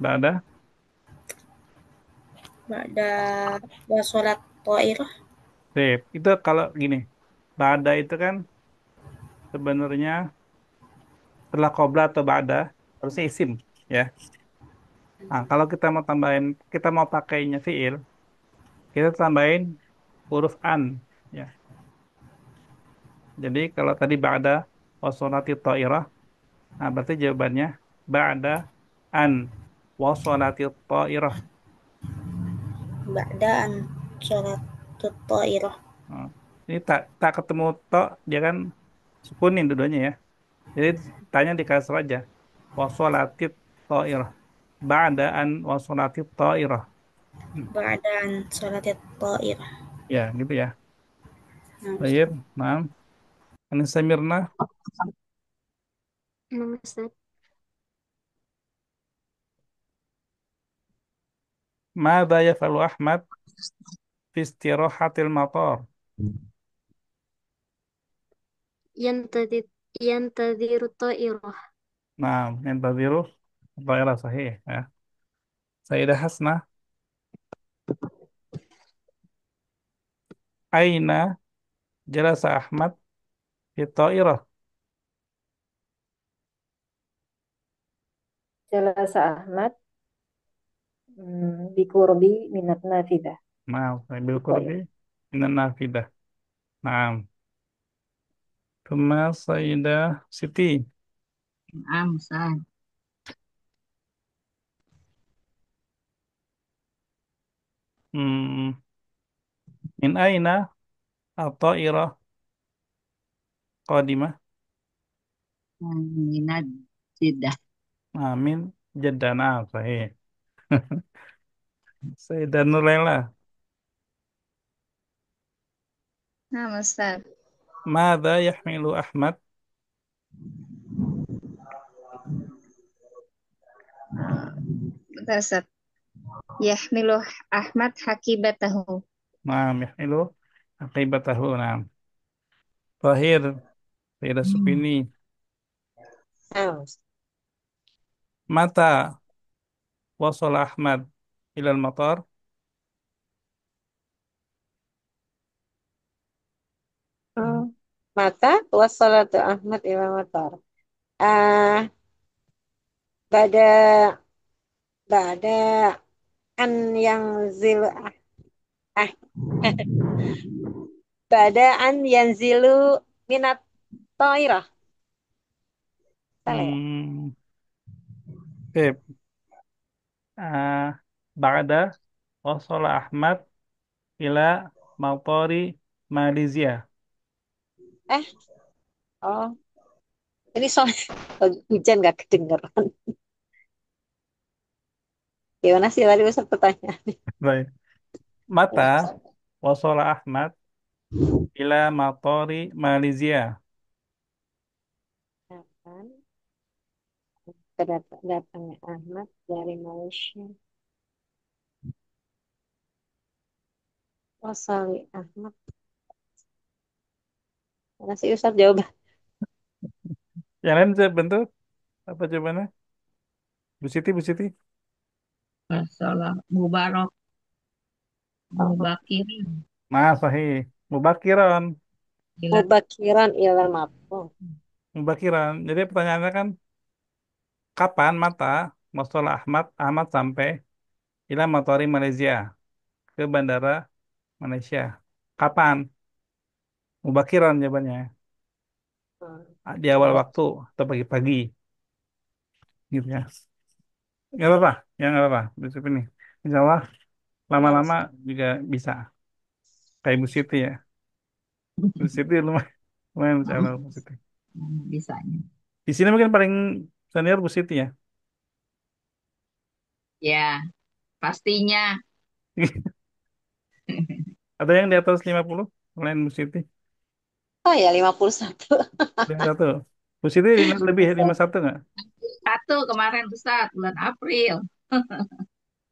Ba'da.
بعد وصلت طائرة.
Baik. Itu kalau gini. Ba'da itu kan sebenarnya setelah qabla atau ba'da harusnya isim ya. Nah, kalau kita mau pakainya fiil, kita tambahin huruf an ya. Jadi kalau tadi ba'da wasonati ta'irah, nah berarti jawabannya ba'da an wasonati ta'irah.
بعد أن وصلت الطائرة.
Nah, ini tak ketemu to, dia kan sukunin dua-duanya ya. Jadi tanya di kasar aja. Wasonati ta'irah. Ba'da an wasonati ta'irah.
بعد أن وصلت الطائرة.
Ya, gitu ya.
نعم
Baik,
أستاذ.
nah. Anissa Mirna,
Nama Ustaz.
Mada yaf'alu Ahmad fi istirahatil matar.
Yantadir Yantadiru ta'irah.
Nah, yantadhiru dhairah sahih ya. Sayyidah Hasnah, aina jalasa Ahmad fi ta'irah.
Jalasa Ahmad biqurbi minat nafidah.
Nah, bil qurbi
Bitoir.
minan nafidah. Nah, thumma Sayyidah Siti.
نعم أستاذ.
Hmm, min aina at-ta'irah qadimah.
من الجدة.
Nah, min Jeddah. Nah, sahih. Sayyidah Nurlela,
Nah, Ustaz.
Mada yahmilu Ahmad.
Bentar, Ustaz. Yahmilu Ahmad hakibatahu.
Nah, yahmilu aqibatahu. Nah, Tahir, Sayyidah Supini.
Nah,
Mata wasal Ahmad ilal matar.
mata wassalatu Ahmad ila matar. Ah, pada pada an yang zil ah pada an yang zilu minat toirah. Salah ya?
Hmm, Oke. Ba'da wasal Ahmad ila matari Malaysia.
Eh, oh, ini soal hujan gak kedengeran. Gimana sih tadi Ustaz pertanyaan?
Baik. Mata wasal Ahmad ila matari Malaysia.
Kapan datangnya Ahmad dari Malaysia? Wasali Ahmad. Mana sih Ustaz jawab?
Yang lain saya bantu apa jawabannya? Bu Siti, Bu Siti.
Salah Mubarak Mubakir.
Nah, sahih. Mubakiran.
Ila
Mubakiran ila mapung.
Mubakiran. Jadi pertanyaannya kan Kapan mata Mastola Ahmad sampai ila motori Malaysia ke bandara Malaysia? Kapan? Mubakiran jawabannya.
Hmm.
Di awal waktu atau pagi-pagi gitu ya. Nggak apa-apa, ya nggak apa-apa. Besok ini. Insya Allah
Ya,
lama-lama
Ustaz.
juga bisa. Kayak Bu Siti ya. Bu Siti lumayan, lumayan insya Allah Bu Siti.
Bisanya.
Di sini mungkin paling senior Bu Siti ya.
Ya, pastinya.
Ada yang di atas 50 selain Bu Siti?
Oh ya, 51.
51. Bu Siti lebih 51 nggak?
Satu kemarin Ustaz, bulan April.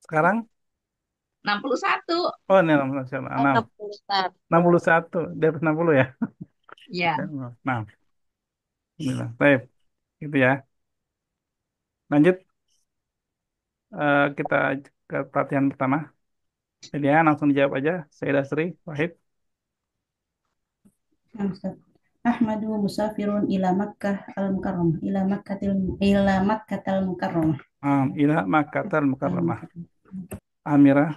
Sekarang?
61.
Oh, ini 61.
Oh, 61.
61. Di atas 60 ya?
Ya.
Nah, alhamdulillah. Baik, gitu ya. Lanjut, kita ke pelatihan pertama. Jadi ya, langsung dijawab aja. Sayyidah Sri, Wahid.
Nah, Ustaz. Ahmadu musafirun ila Makkah al-Mukarramah ila Makkatal Mukarramah.
Ila Makkatal Mukarramah.
Al-Mukarramah.
Amirah,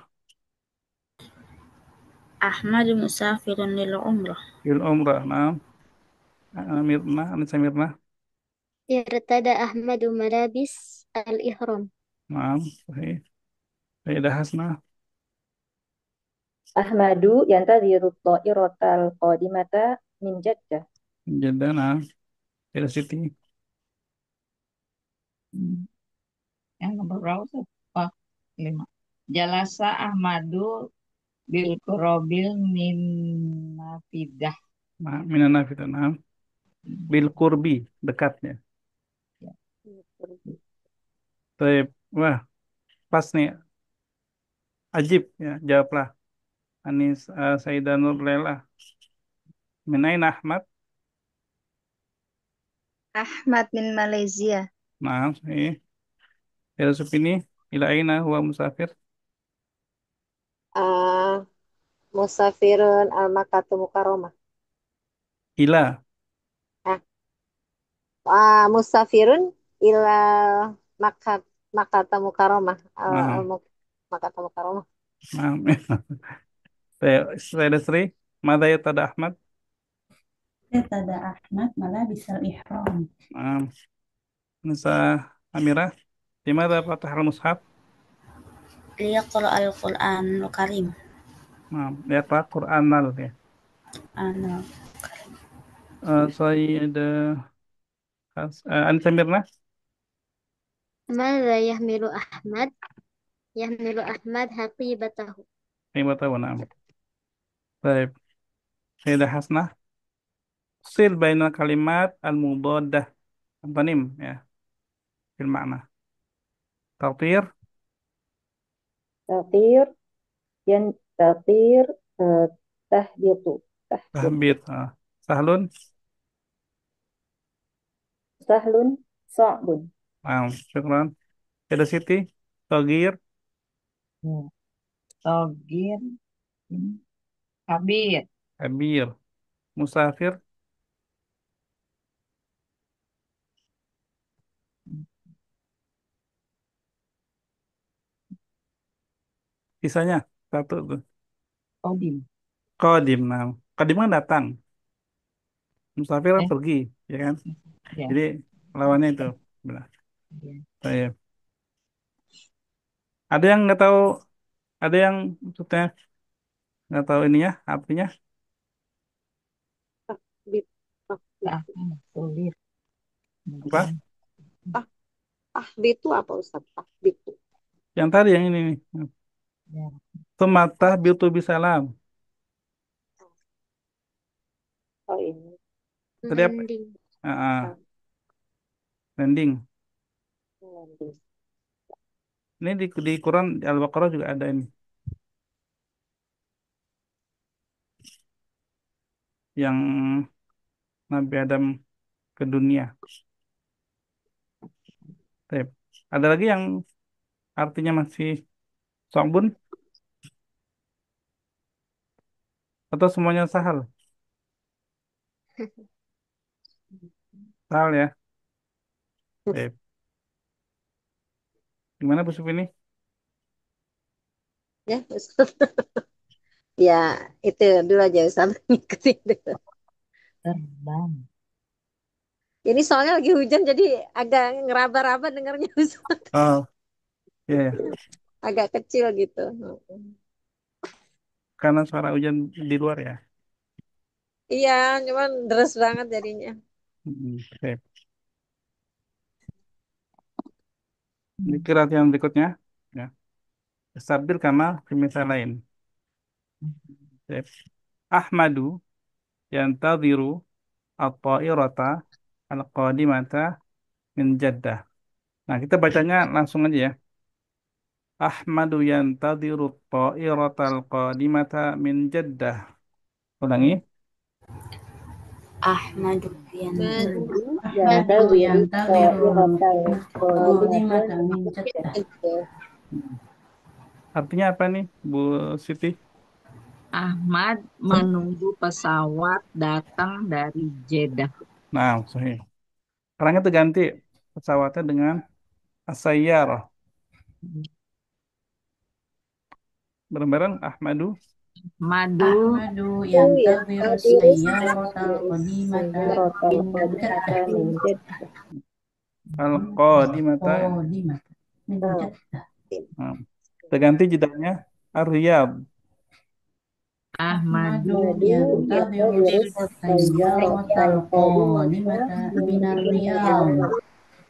أحمد مسافر للعمرة.
Yul Umrah. Nah, Amirna, Anissa Mirna.
Irtada Ahmadu malabis al-ihram.
Nah, Sahih. Sayyidah Hasna,
Ahmadu yantadhiru ta'iratal qadimata min Jeddah.
Jeddah. Nah, Sayyidah Siti.
Hmm. Yang nomor berapa Ustaz? Oh, 5. Jalasa Ahmadu bil kurobil min nafidah.
Nah, Minana Fitna. Nah, Bil Kurbi, dekatnya.
Ya.
Baik. Wah, pas nih. Ajib ya, jawablah. Anis Sayyidah Nur Lela. Minain Ahmad.
Ahmad min Malaysia.
Nah, Sayyidah Supini. Ila aina huwa musafir.
Ah, Musafirun al-Makkatu Mukarramah.
Ila.
Ah, Musafirun ila Makkah Makkata Mukarramah.
Nah,
Makkata Mukarramah.
nah. Sayyidah Sri. Mada yatada Ahmad.
Tada Ahmad malabisal ihram.
Nah, Nisa Amirah. Dimana Fatahul Mushaf?
ليقرأ القرآن الكريم.
Nah, lihat Quran ya.
أنا
Sayyidah Anissa Mirna.
Mada yahmilu Ahmad? Yahmilu Ahmad haqibatahu.
5 tahun. Nah. Baik. Sayyidah Hasnah. Sil bainal kalimat al-mudaddah. Antonim ya. Fil makna. Tawtir.
Tatir yan tatir eh, tahbitu. Tahbitu.
Tahbit. Sahlun.
Sahlun sa'bun.
Nah, syukran. Sayyidah Siti. Togir.
Ya. Togir, ini, kabir.
Kabir. Musafir. Sisanya. Satu tuh.
Kodim.
Qadim. Nah, Qadim kan datang. Musafir kan
Eh,
pergi. Ya kan?
ya.
Jadi lawannya itu. Benar.
Ya.
Baik. Ada yang nggak tahu. Ada yang maksudnya nggak tahu ininya. Artinya.
Bit. Ah, bit.
Ah, sulit.
Apa?
Ah, bitu apa Ustaz? Bitu.
Yang tadi yang ini nih.
Ya.
Sematah biltu bisalam.
Oh ini.
Tadi apa?
Landing.
Ah,
Landing.
landing.
Ini di Quran di Al-Baqarah juga ada ini. Yang Nabi Adam ke dunia. Tep. Ada lagi yang artinya masih sombun atau semuanya sahal? Sahal ya. Tep. Gimana Bu Supini?
Ya, Ustaz. Ya, itu dulu aja Ustaz. Ngikutin dulu.
Terbang.
Ini soalnya lagi hujan jadi agak ngeraba-raba dengarnya Ustaz.
Oh, iya ya.
Agak kecil gitu.
Karena suara hujan di luar ya.
Iya, cuman deras banget jadinya.
Oke. Ini kira yang berikutnya. Ya. Sabir kama fi misal lain. Oke. Ahmadu yantadhiru at-ta'irata al-qadimata min Jeddah. Nah, kita bacanya langsung aja ya. Ahmadu yantadhiru at-ta'irata al-qadimata min Jeddah. Ulangi.
Ahmadu
Madu
Ahmadu
Yantaziru
yantadhirul
ta'iratal qadimata
qadimata
min
min
Jeddah.
Jeddah.
Artinya apa nih, Bu Siti?
Ahmad menunggu pesawat datang dari Jeddah.
Nah, sahih. Sekarang itu ganti pesawatnya dengan as-sayyarah. Bareng-bareng Ahmadu.
Madu
Ahmadu
yang
yantadhiru
tadiru
sayyaratal qadimata
Sayyaratal
min
qadimata
Jeddah.
min Jeddah.
Al-Qadimata.
Qadimata min
Nah,
Jeddah.
Nah, kita ganti jedanya Ar-Riyadh.
Ahmadu
Ahmadu
Madu
yantadhiru
yantaziru
sayyaratal
sayyaratal qadimata
qadimata
min
minar Riyadh.
Riyadh.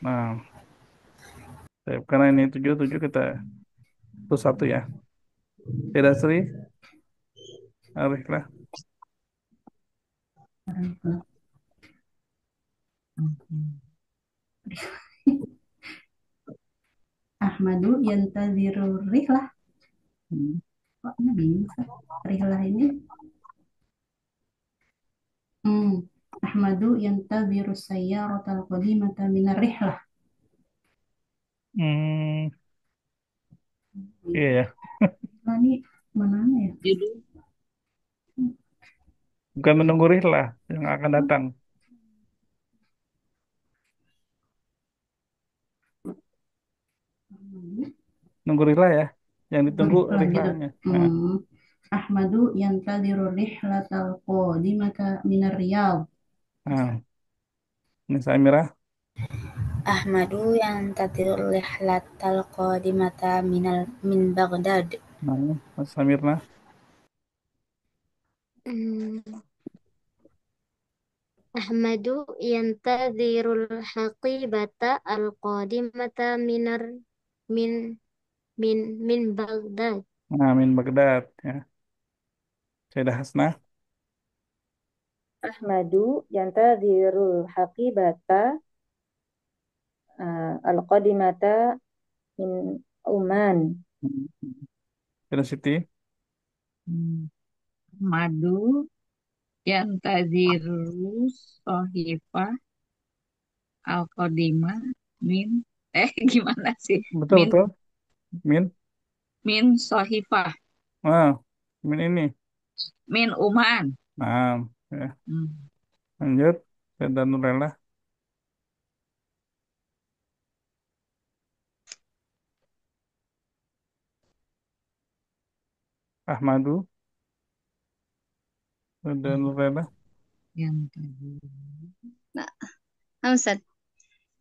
Nah, karena ini 77 kita plus satu ya. Tidak Sri, Ariflah.
Ahmadu yantadhiru rihlah.
Hmm.
Kok ini bingung, Ustaz? Rihlah ini. Ahmadu yantadhiru sayyaratal qadimata minar rihlah.
Hmm, iya ya.
Nah, ini mana ya?
judul
Bukan menunggu rihlah yang akan datang. Nunggu rihlah ya. Yang ditunggu
Rihlah gitu.
rihlahnya. Nah,
Ahmadu yantadhiru rihlatal qadimata minar Riyadh.
nah. Ini Samirah.
Ahmadu yantadhiru rihlatal qadimata min Baghdad.
Nah, Mas Samirna.
Hmm. Ahmadu yantadhirul haqibata al-qadimata min min Baghdad.
Nah, Min Baghdad ya. Sayyidah Hasna.
Ahmadu yantazirul haqibata al-qadimata min Oman.
Sayyidah Siti.
madu yang tazirus sohifah al-qadimah min gimana sih?
Betul,
Min
betul. Min.
min sohifah
Ah, Min ini.
min Uman.
Nah, ya.
Hmm.
Lanjut. Sayyidah Nurella. Ahmadu. Sayyidah Nurella.
Yang tadi
Nah, Ustaz.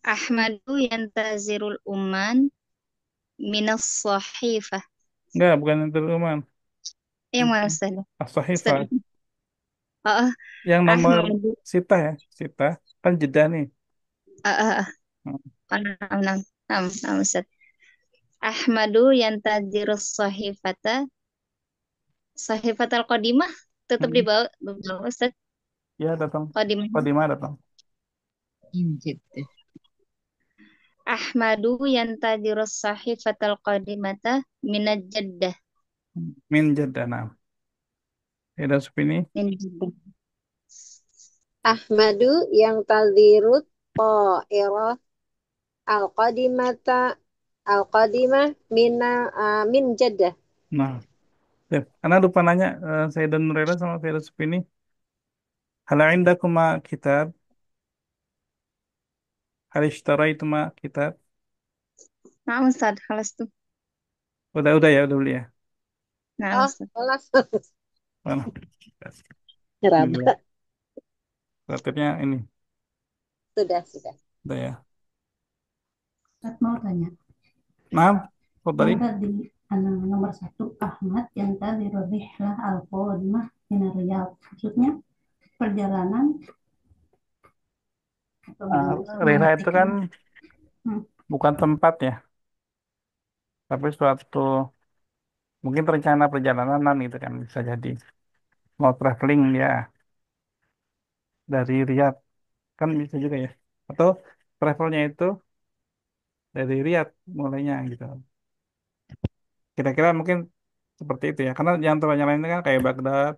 Ahmadu yantazirul umman minas sahifah.
Enggak, bukan yang teruman.
Yang mana Ustaz? Ustaz.
As-Sahifah.
Oh,
Yang nomor
Ahmadu.
Sita ya. Sita. Kan jeda nih.
Oh, oh, oh.
Hmm.
Ustaz. Ahmadu yantazirus sahifatal qadimah tetap di bawah Ustaz.
Ya, datang.
Qadimah.
Qadimah datang.
injit.
Ahmadu yantazirus sahifatal qadimata minaj Jeddah.
Min Jeddah. Nah. Sayyidah Supini.
Min Jeddah.
Ahmadu yang tadhirut ta'irah al-qadimah min Jeddah.
Nah. Sip. Karena lupa nanya Sayyidah Nurella sama Sayyidah Supini. Hal indakuma kitab? Hal ishtaraitumma kitab?
Nah, Ustaz, halas tuh.
Udah ya, udah beli ya.
Nah,
Oh,
Ustaz.
kelas.
Mana? Ini dulu.
Nyeraba.
Relatifnya ini.
Sudah, sudah.
Udah ya.
Ustaz mau tanya,
Nah, kok tadi?
yang tadi nomor satu Ahmad yang tadi rihlah al-qadimah min Riyadh. Maksudnya perjalanan atau
Ah,
gimana Ustaz
Rira itu kan
mengartikannya? Hmm.
bukan tempat ya, tapi suatu mungkin rencana perjalanan gitu kan bisa jadi mau traveling ya dari Riyadh kan bisa juga ya. Atau travelnya itu dari Riyadh mulainya gitu. Kira-kira mungkin seperti itu ya. Karena yang terbanyak lainnya kan kayak Baghdad,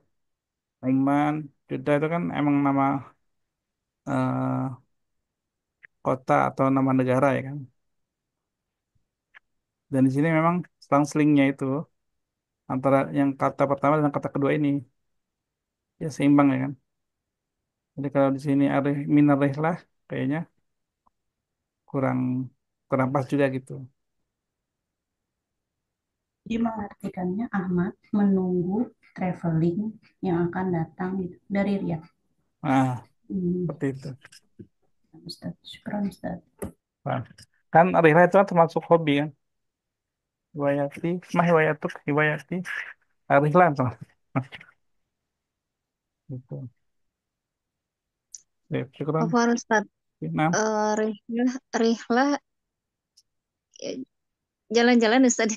Oman, Jeddah itu kan emang nama eh, kota atau nama negara ya kan. Dan di sini memang selang-selingnya itu antara yang kata pertama dan kata kedua ini ya seimbang ya kan. Jadi kalau di sini arih minar lah kayaknya kurang kurang pas juga gitu.
Jadi mengartikannya Ahmad menunggu traveling yang akan datang gitu, dari Riyadh.
Nah,
Hmm.
seperti itu.
Ustaz, syukran Ustaz.
Nah, kan rihlah itu kan termasuk hobi kan. Hiwayati, mah hiwayatuk, hiwayati, rihlah tuh. Gitu. Ya, syukran.
Apa Ustaz?
Nah,
Rihlah, rihlah, eh, jalan-jalan Ustaz.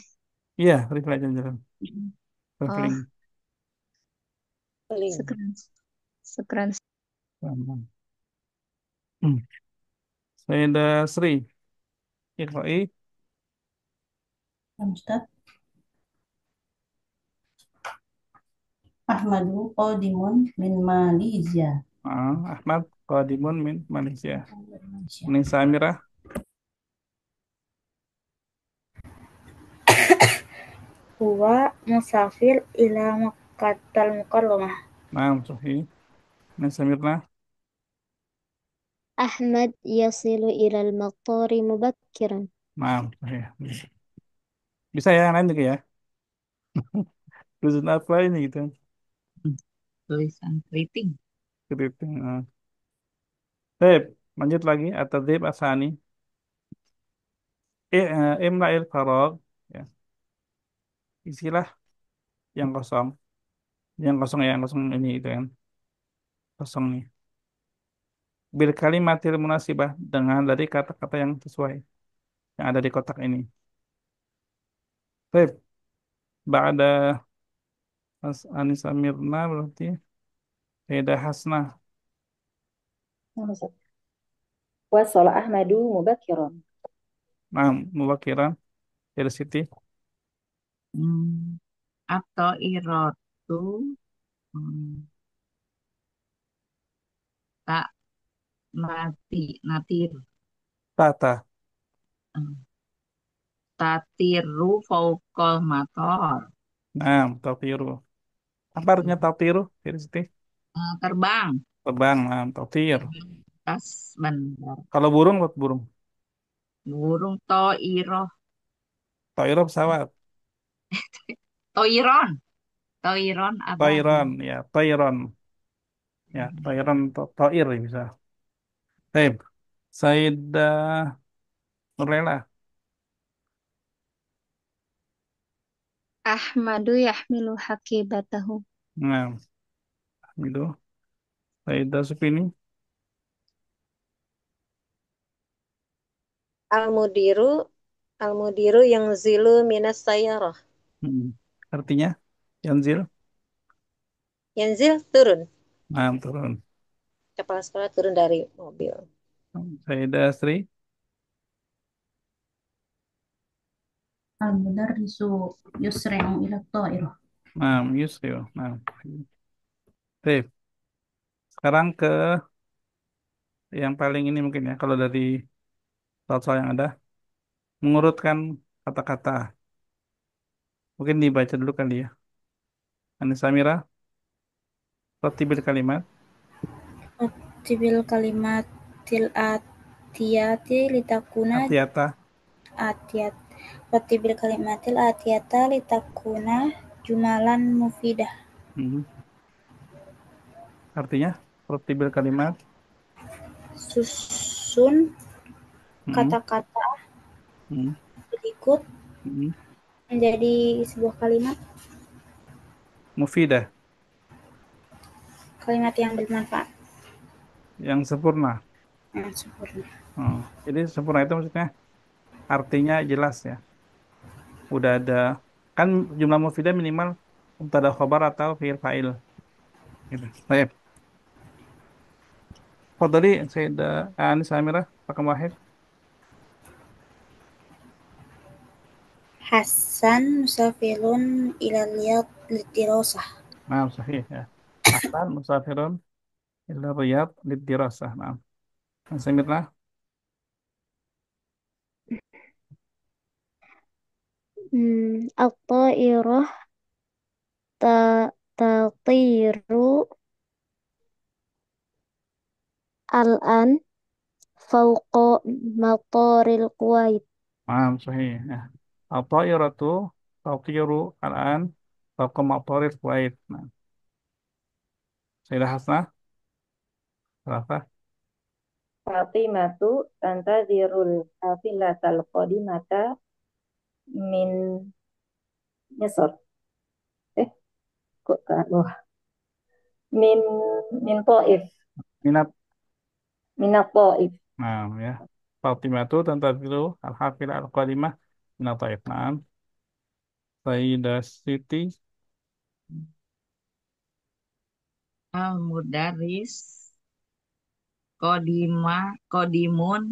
iya, rihlah jalan-jalan,
Oh,
traveling.
Paling.
sekeren. Sekeren.
Hmm. Sayyidah Sri, Iqra'i,
Ustaz, Ahmadu qadimun min Malaysia.
Ahmad, Qadimun min Malaysia.
Malaysia.
Nisa Amirah,
Huwa musafir ila Makkatal Mukarramah.
nah, Sahih. Nisa Mirna,
أحمد يصل إلى المطار مبكرا.
nah, Sahih. Bisa ya, yang lain juga ya. Tulisan apa ini gitu.
Hmm, tulisan keriting.
Gitu. Baik, lanjut lagi. At-tadrib asani. Imla'il farag. Ya, isilah yang kosong. Yang kosong ya, yang kosong ini itu kan. Kosong nih. Bil kalimatil munasibah. Dengan dari kata-kata yang sesuai. Yang ada di kotak ini. Baik, Ba'da Anisa Mirna berarti. Beda Hasnah.
Nah, Ustaz. Wasala Ahmadu mubakiron.
Nah, Muwakiran. Dari Siti.
Hmm, atau irotu hmm, tak natir
Tata.
hmm, tatiru faukol mator.
Nah, Tautiru. Apa artinya Tautiru? Dari Siti.
Terbang
Terbang. Nah, Tautir.
tas bandar.
Kalau burung, buat burung.
Burung toiroh,
Toiro pesawat.
toiron, toiron ababil.
Toiron, ya, Toiron. Ya, Toiron, Toir bisa. Baik. Sayyidah Nurlela.
Ahmadu yahmilu hakibatahu.
Nah, itu. Sayyidah Supini.
Al-mudiru, al-mudiru yang zilu minas sayyarah.
Hmm. Artinya, Yanzil.
Yanzil turun.
Nah, turun.
Kepala sekolah turun dari mobil.
Sayyidah Sri.
Al-mudarrisu yusri'u ila ta'irah.
Nah, Yusril. Nah, baik. Sekarang ke yang paling ini mungkin ya. Kalau dari soal-soal yang ada. Mengurutkan kata-kata. Mungkin dibaca dulu kali ya. Anissa Mira. Ratibil kalimat.
Tibil kalimatil atiyati litakuna
Atiata.
atiyat Rattibil kalimatil atiyata litakuna jumalan mufidah.
Hmm. Artinya, rutibil kalimat.
Susun
Hmm.
kata-kata
Hmm.
berikut
Hmm.
menjadi sebuah kalimat
Mufidah,
kalimat yang bermanfaat,
yang sempurna.
yang sempurna.
Oh. Jadi sempurna itu maksudnya artinya jelas ya. Udah ada, kan jumlah mufidah minimal mubtada khobar atau fi'il fa'il. Gitu. Baik. Fadhali Sayyidah Anis Amirah, Pakam Wahid.
Hasan musafirun ila Riyadh lidirasah.
Nah, sahih ya. Hasan musafirun ila Riyadh lidirasah. Nah, Samirah.
At-ta'irah tatiru al-an fauqa mataril Kuwait.
Nah, sahih ya. At-ta'iratu tatiru al-an fawqa ma'tarif Kuwait. Nah, Sayyidah Hasnah, berapa?
Fatimatu tantazirul hafilatal qadimata min Misr. Eh, kok ke bawah? Min min Taif,
Minat.
minat Taif.
Nah, ya. Fatimatu tantadilu al-hafil al-qadimah min at-Taif. Nah, Sayyidah Siti.
Al-Mudaris Kodimun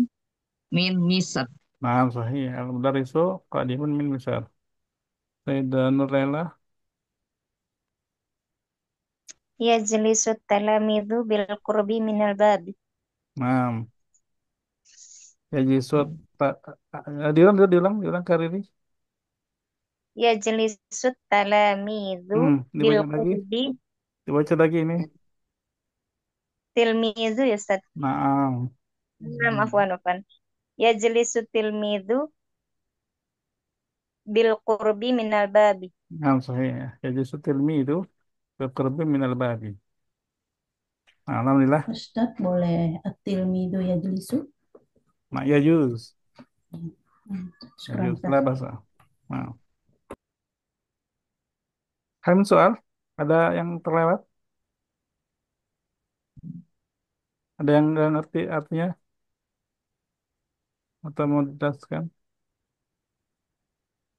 min Misr.
Nah, sahih. Al-Mudarisu qadimun min Misr. Sayyidah Nurlela.
Yajlisu talamidu bil qurbi minal babi.
Nah, Yajlisut. Diulang, diulang, diulang Kariri.
Yajlisu talamidu bil
Dibaca lagi.
qurbi
Dibaca lagi ini.
tilmizu ya Ustaz.
Nah,
Nah, afwan. Yajlisu tilmidu bil qurbi minal babi.
nah sahih ya. Yajlisut ilmi itu berkurbi minal babi. Nah, alhamdulillah.
Ustadz boleh at-tilmidu yajlisu?
Nah, yajuz.
Syukran
Yajuz.
Ustadz.
Lah bahasa. Nah. Kami soal. Ada yang terlewat? Ada yang nggak ngerti artinya? Atau mau dijelaskan?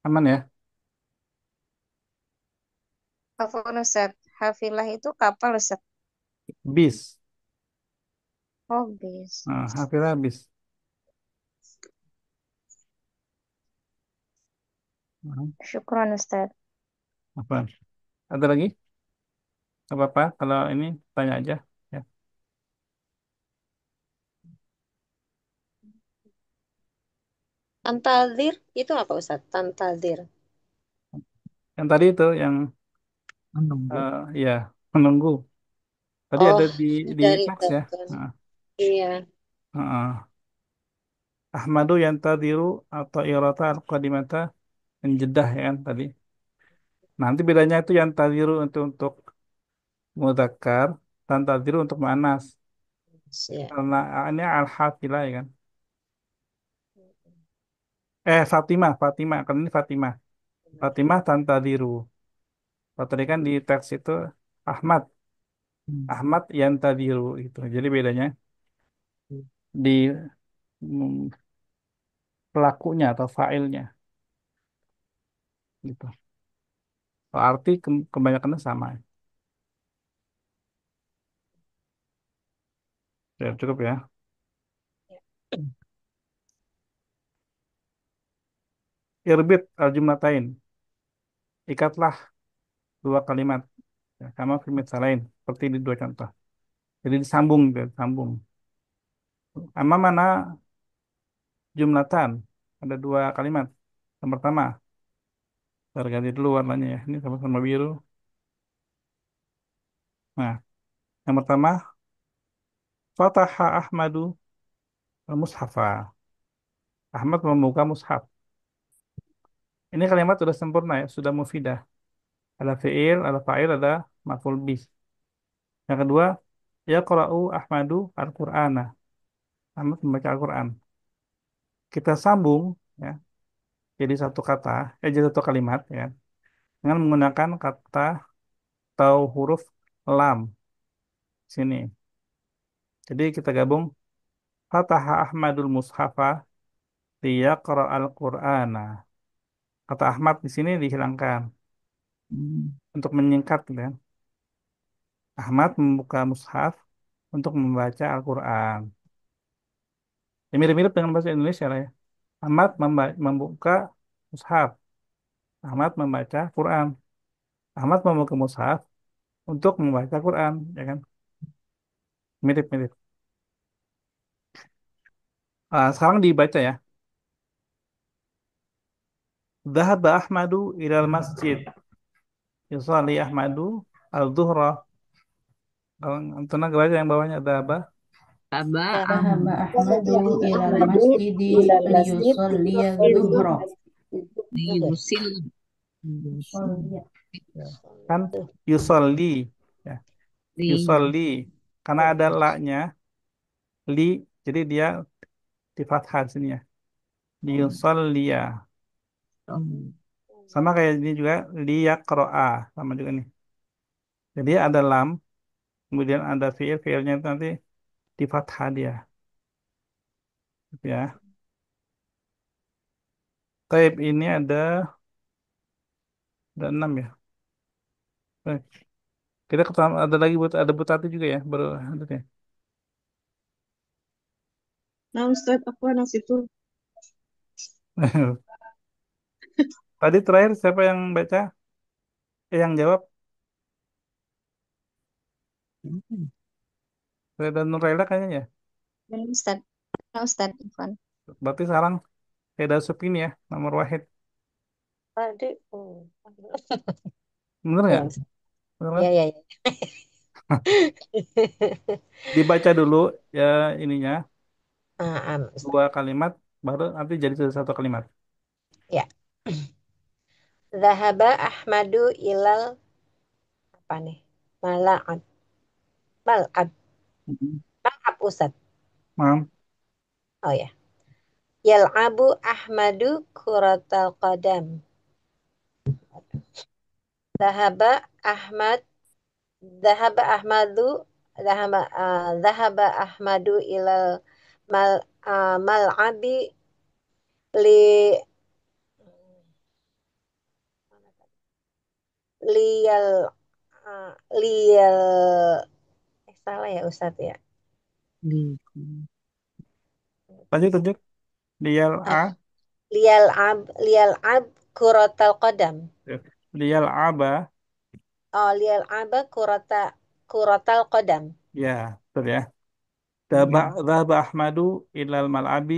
Aman ya?
Afwan Ustaz. Hafilah itu kapal Ustaz.
Bis.
Oh, bis.
Nah, hafilah bis. Nah,
Syukran Ustaz.
apa? Ada lagi? Gak apa-apa. Kalau ini tanya aja. Ya.
Tantazir itu apa Ustaz? Tantazir.
Yang tadi itu yang
Menunggu.
ya menunggu. Tadi
Oh,
ada di
dari
teks ya.
telepon.
Nah,
Iya.
Ahmadu yantadiru atau irata al-qadimata menjedah ya kan tadi. Nanti bedanya itu yantadiru untuk mudzakkar, tantadiru untuk muannas.
Ya.
Karena ini al-hafilah ya kan. Fatimah, kan ini Fatimah. Fatimah tantadiru. Kalau tadi kan di teks itu Ahmad, Ahmad yantadiru itu. Jadi bedanya di mm, pelakunya atau fa'ilnya gitu. Kalau arti kebanyakannya sama. Ya, cukup ya. Irbit al-jumlatain. Ikatlah dua kalimat. Ya, sama firman lain. Seperti di dua contoh. Jadi disambung, gitu, disambung. Ama mana jumlatan. Ada dua kalimat. Yang pertama, saya ganti dulu warnanya ya. Ini sama-sama biru. Nah, yang pertama, Fataha Ahmadu al-Mushafa. Ahmad membuka mushaf. Ini kalimat sudah sempurna ya, sudah mufidah. Ada fi'il, ada fa'il, ada maf'ul bih. Yang kedua, yaqra'u Ahmadu al-Qur'ana. Ahmad membaca Al-Quran. Kita sambung ya, jadi satu kata, jadi satu kalimat ya, dengan menggunakan kata atau huruf lam sini. Jadi kita gabung Fataha Ahmadul Mushafa liyaqra al-Qur'ana. Kata Ahmad di sini dihilangkan
Hmm.
untuk menyingkat gitu ya. Ahmad membuka mushaf untuk membaca Al-Quran. Ya, mirip-mirip dengan bahasa Indonesia lah ya. Ahmad membuka mushaf. Ahmad membaca Quran. Ahmad membuka mushaf untuk membaca Quran, ya kan? Mirip-mirip. Sekarang dibaca ya. Dhahaba Ahmadu ilal masjid. Yusalli Ahmadu al-dhuhra. Kalau tenang baca yang bawahnya dhahaba.
Aba
ذهب
Ahmad
أحمد إلى
أحمد
المسجد
إلى المسجد
ليصلي
Itu
الظهر.
liyusil
يصلي
Ya. Kan yusalli. Ya. Yusalli. Karena ada la-nya. Li. Jadi dia di fathah di sini ya. Liyusalliya. Sama kayak ini juga liyaqro'a. Sama juga nih. Jadi ada lam. Kemudian ada fi'il. Fi'ilnya itu nanti di fathah dia. Gitu ya. Taib ini ada 6 ya. Baik. Kita ketemu, ada lagi ada Butati juga ya. Baru ada ya.
Nah, Ustadz, aku anak situ.
Tadi terakhir siapa yang baca? Yang jawab? Reda Nuraila kayaknya ya.
Dan Ustaz, Ustaz Ivan.
Berarti sekarang Reda Supini ya, nomor wahid.
tadi.
Bener
Ya,
nggak? Bener kan?
ya, ya, ya.
Dibaca dulu ya ininya,
Ustaz.
dua kalimat, baru nanti jadi satu kalimat.
Ya. Zahaba Ahmadu ilal apa nih? Mala'ab. Mal'ab.
Mhm.
Mal'ab Ustadz.
Mam,
Oh ya. Yal'abu Ahmadu kuratal qadam. Zahaba Ahmad. Zahaba Ahmadu. Zahaba Ahmadu ilal mal'abi li liyal liyal salah ya Ustadz ya.
lanjut lanjut. Lial
Ah,
A,
liyal ab kuratal qadam.
lial aba,
Oh, liyal aba kuratal qadam.
ya betul ya. Dhaba Ahmadu ilal mal'abi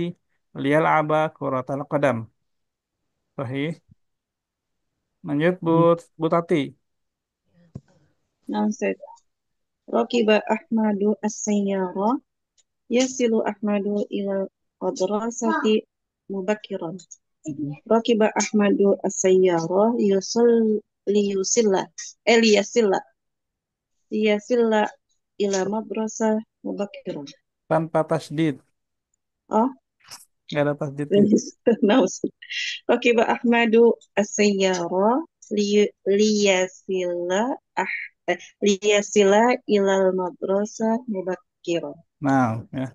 lial aba kuratal qadam. Sahih. Lanjut Bu Tati.
Nah, Ustadz. Rakiba Ahmadu as-sayyara. Yasilu Ahmadu ila qadrasati mubakiran. Rakiba Ahmadu as-sayyara liyusilla. Liyasilla. Liyasilla ila madrasah mubakiran.
Tanpa tasdid.
Oh,
Nggak ada tasdidnya.
nah, Ustadz. Rakiba Ahmadu as-sayyara liyasilla liyasilla ilal madrasah mubakiran.
Nah, ya.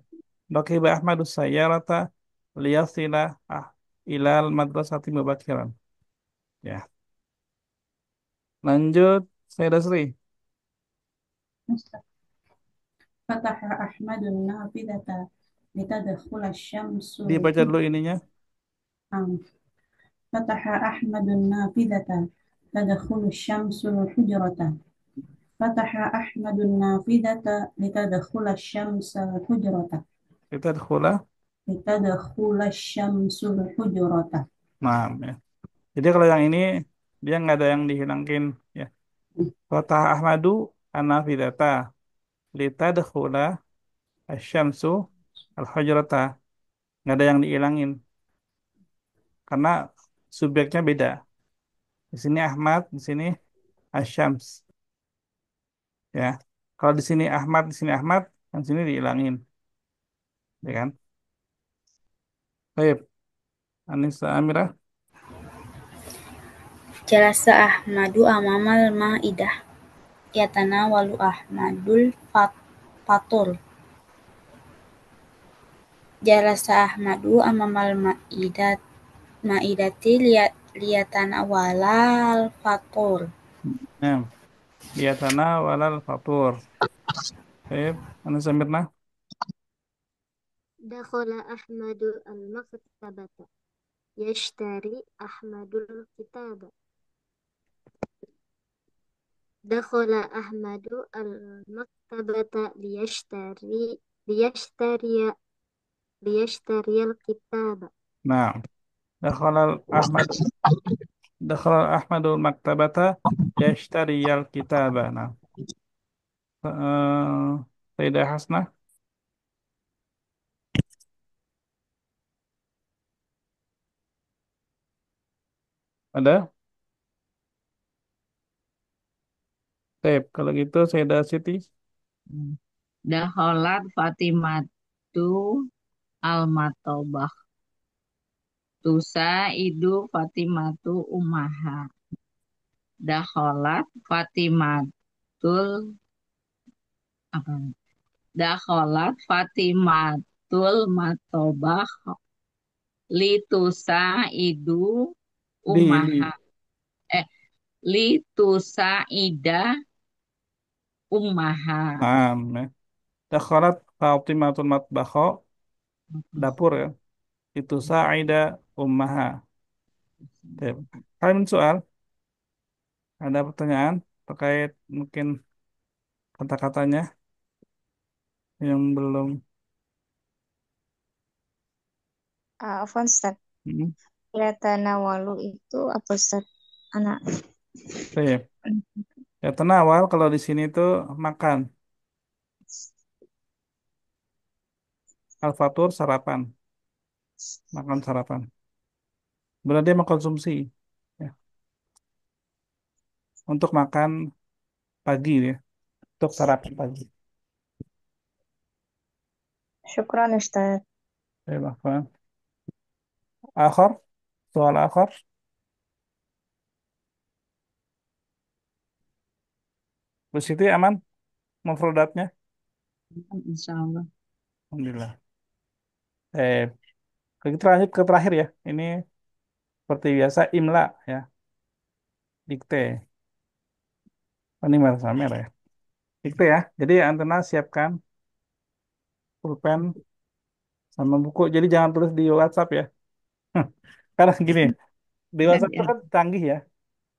Rakiba Ahmadus sayyarata liyasila ilal madrasati mubakiran. Ya. Lanjut, saya Sri.
فتح أحمد النافذة لتدخل الشمس
Dibaca dulu ininya.
نعم. فتح أحمد النافذة تدخل الشمس الحجرة. فتح أحمد النافذة لتدخل الشمس الحجرة.
Kita dkhula.
لتدخل الشمس الحجرة.
Nah, ya. Jadi kalau yang ini dia nggak ada yang dihilangin ya. Fatah Ahmadu an-nafidata litadkhula asyamsu al-hujrata. Nggak ada yang dihilangin. Karena subjeknya beda. Di sini Ahmad, di sini Asyams, ya. Kalau di sini Ahmad, yang sini dihilangin, ya kan? Baik, Anissa Amirah,
Jalasa Ahmadu amamal ma'idah. Yatanawalu Ahmadul fatur. Jalasa Ahmadu amamal ma'idati liyatanawalal fatur.
ya. Biatana walal fatur. Baik, Anissa Mirna,
Dakhala Ahmadu al-maktabata. Yashtari Ahmadul kitaba. Dakhala Ahmadu al-maktabata liyashtariya liyashtariya al-kitaba.
nah, dakhalal Ahmad, dakhalal Ahmadul maktabata yashtariyal kitaba. Nah, Sayyidah Hasnah, ada? Baik, kalau gitu Sayyidah Siti,
Dakholat Fatimatu al-matobah. Tusa idu Fatimatu umaha. Dakholat Fatimatul apa? Dakholat Fatimatul matobah litusa idu
di,
umaha. Eh, litusa ida umaha.
nah, ya. Dakhalat Fatimatul matbakho, dapur ya. Itu Sa'ida ummaha. Baik. Kalian soal, ada pertanyaan terkait mungkin kata-katanya yang belum.
Afwan Ustaz.
Hmm.
Yatanawalu itu apa Ustaz? Anak.
Baik. Ya tenawal kalau di sini tuh makan. Al-fatur sarapan, makan sarapan. Berarti dia mengkonsumsi ya, untuk makan pagi ya, untuk sarapan pagi.
Syukran Ustaz.
Baik, Afwan. Akhir, soal akhir. Bu Siti aman mufradatnya?
Insyaallah.
Alhamdulillah. Kita lanjut ke terakhir ya. Ini seperti biasa imla ya, dikte. Oh, ini merah sama merah ya. Dikte ya. Jadi antena siapkan pulpen sama buku. Jadi jangan tulis di WhatsApp ya. Karena gini, di
Ya,
WhatsApp itu
ya.
kan canggih ya.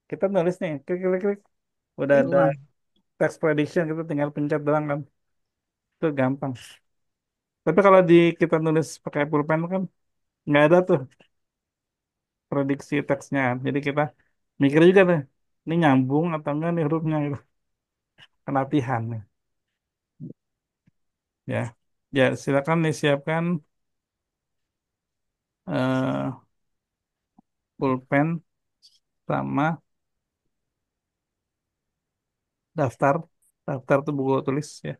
Kita nulis nih, klik klik klik. Udah ada
Keluar.
text prediction, kita tinggal pencet doang kan. Itu gampang. Tapi kalau kita nulis pakai pulpen kan nggak ada tuh prediksi teksnya. Jadi kita mikir juga tuh, ini nyambung atau enggak nih hurufnya gitu. Latihan nih. Ya, ya silakan disiapkan eh, pulpen sama daftar. Daftar tuh buku tulis ya.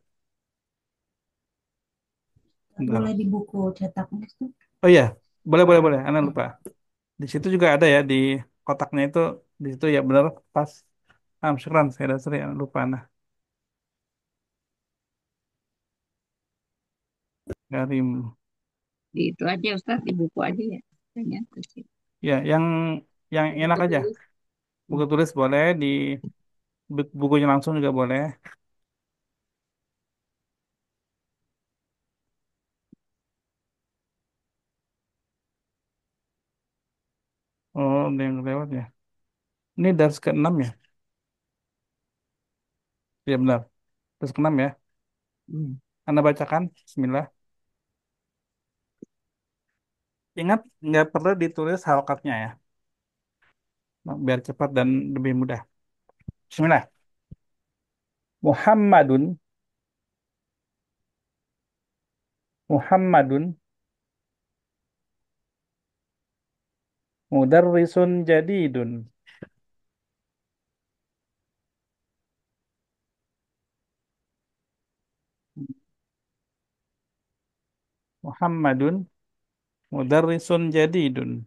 Boleh
Bentar.
di buku cetaknya Ustaz?
Oh iya, boleh boleh boleh. Anda lupa. Di situ juga ada ya di kotaknya itu, di situ ya benar pas. Syukran, saya dasar ya lupa nah. Karim.
Di itu aja Ustaz, di buku aja ya. Tanya ke situ.
Ya, yang enak
Buku
aja.
tulis.
Buku tulis boleh, di bukunya langsung juga boleh. Oh, ada yang lewat ya. Ini dars ke-6 ya? Iya benar. Dars ke-6 ya.
Hmm.
Anda bacakan. Bismillah. Ingat, nggak perlu ditulis halokatnya ya. Biar cepat dan lebih mudah. Bismillah. Muhammadun. Muhammadun. Mudarrisun jadidun. Muhammadun mudarrisun jadidun.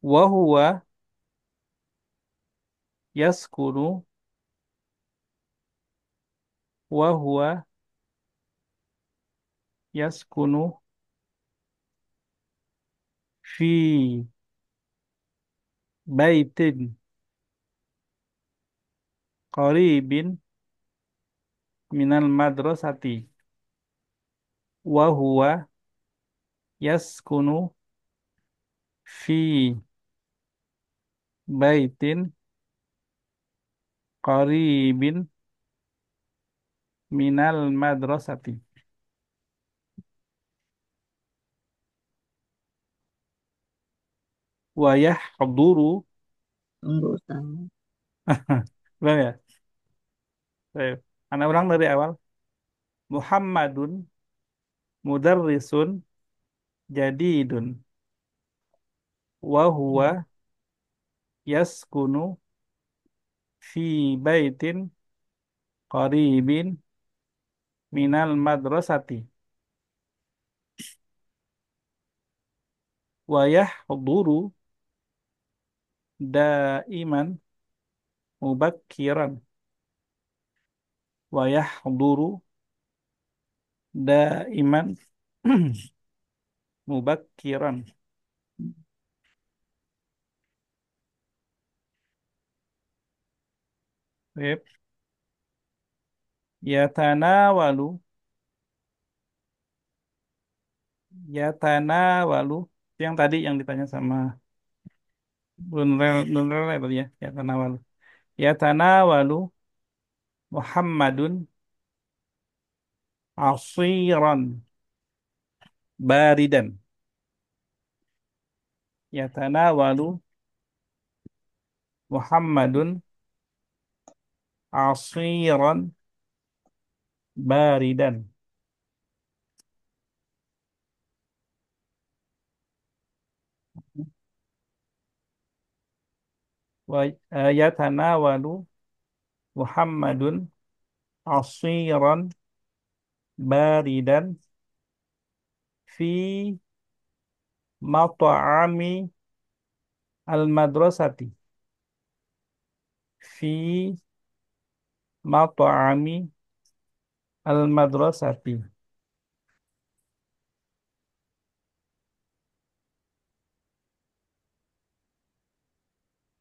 Wa huwa yaskunu wa huwa yaskunu fi baitin qaribin minal madrasati. Wa huwa yaskunu fi baitin qaribin minal madrasati. Wa yahduru.
Tunggu Ustaz.
Belum ya? Baik. Anak ulang dari awal. Muhammadun mudarrisun jadidun. Wa huwa yaskunu fi baitin qaribin minal madrasati. Wa yahduru daiman mubakkiran. Wa yahduru daiman mubakkiran. Baik. Yatanawalu yatanawalu itu yang tadi yang ditanya sama Nunrel tadi ya. Yatanawalu Muhammadun asiran baridan. Yatanawalu Muhammadun asiran baridan. Wa yatanawalu Muhammadun asiran baridan fi mat'ami al-madrasati. Fi mat'ami al-madrasati.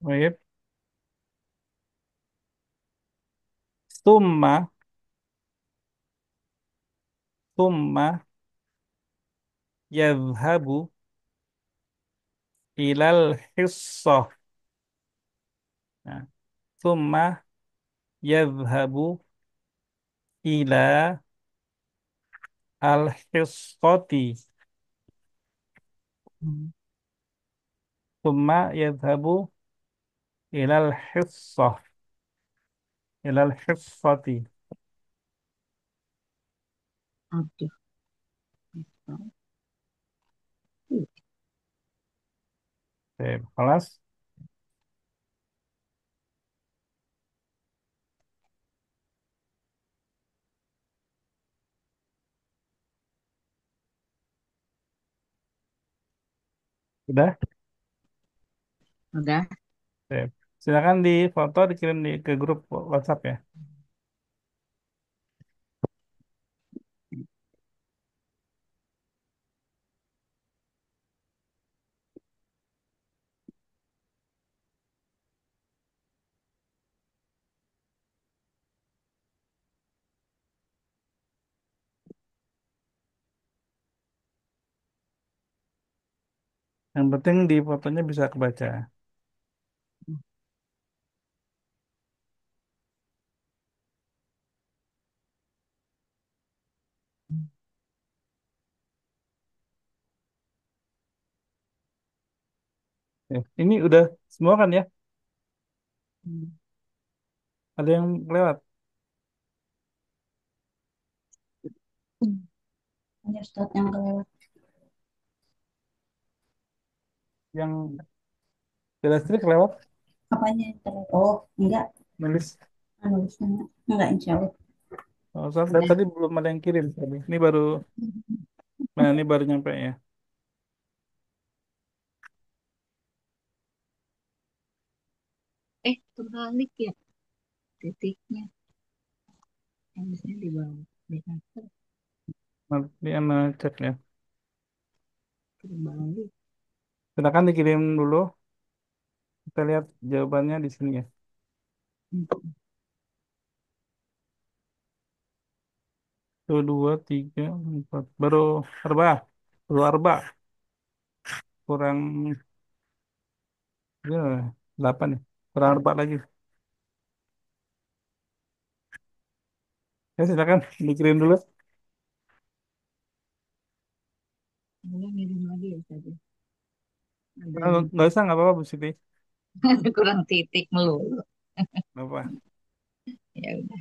Baik. Summa summa yadhhabu ilal hissah. Nah, summa yadhhabu ila al-hissati. Summa yadhhabu ilal hissah. Ilal hissati.
Aduh.
Baik, kelas. Sudah?
Udah.
Baik. Silakan di foto dikirim ke grup WhatsApp ya. Yang penting di fotonya bisa kebaca. Ya, ini udah semua kan ya? Ada yang lewat?
Ini Ustadz yang kelewat.
Yang listrik lewat
Apanya yang Oh, enggak.
nulis.
Nulisnya enggak, insya Allah.
Oh, soalnya tadi belum ada yang kirim tadi. Ini baru, nah ini baru nyampe ya.
Terbalik ya titiknya. Harusnya di bawah. Di atas
Nanti Anda cek ya.
terbalik.
Silakan dikirim dulu. Kita lihat jawabannya di sini ya. Satu, dua, tiga, empat. Baru arba. Baru arba. Kurang ya, 8 ya. Kurang arba lagi. Ya silakan dikirim dulu.
Boleh ngirim lagi ya tadi. Ada
Nggak usah, nggak apa-apa Bu Siti.
ada kurang titik melulu.
Nggak apa.
Ya udah.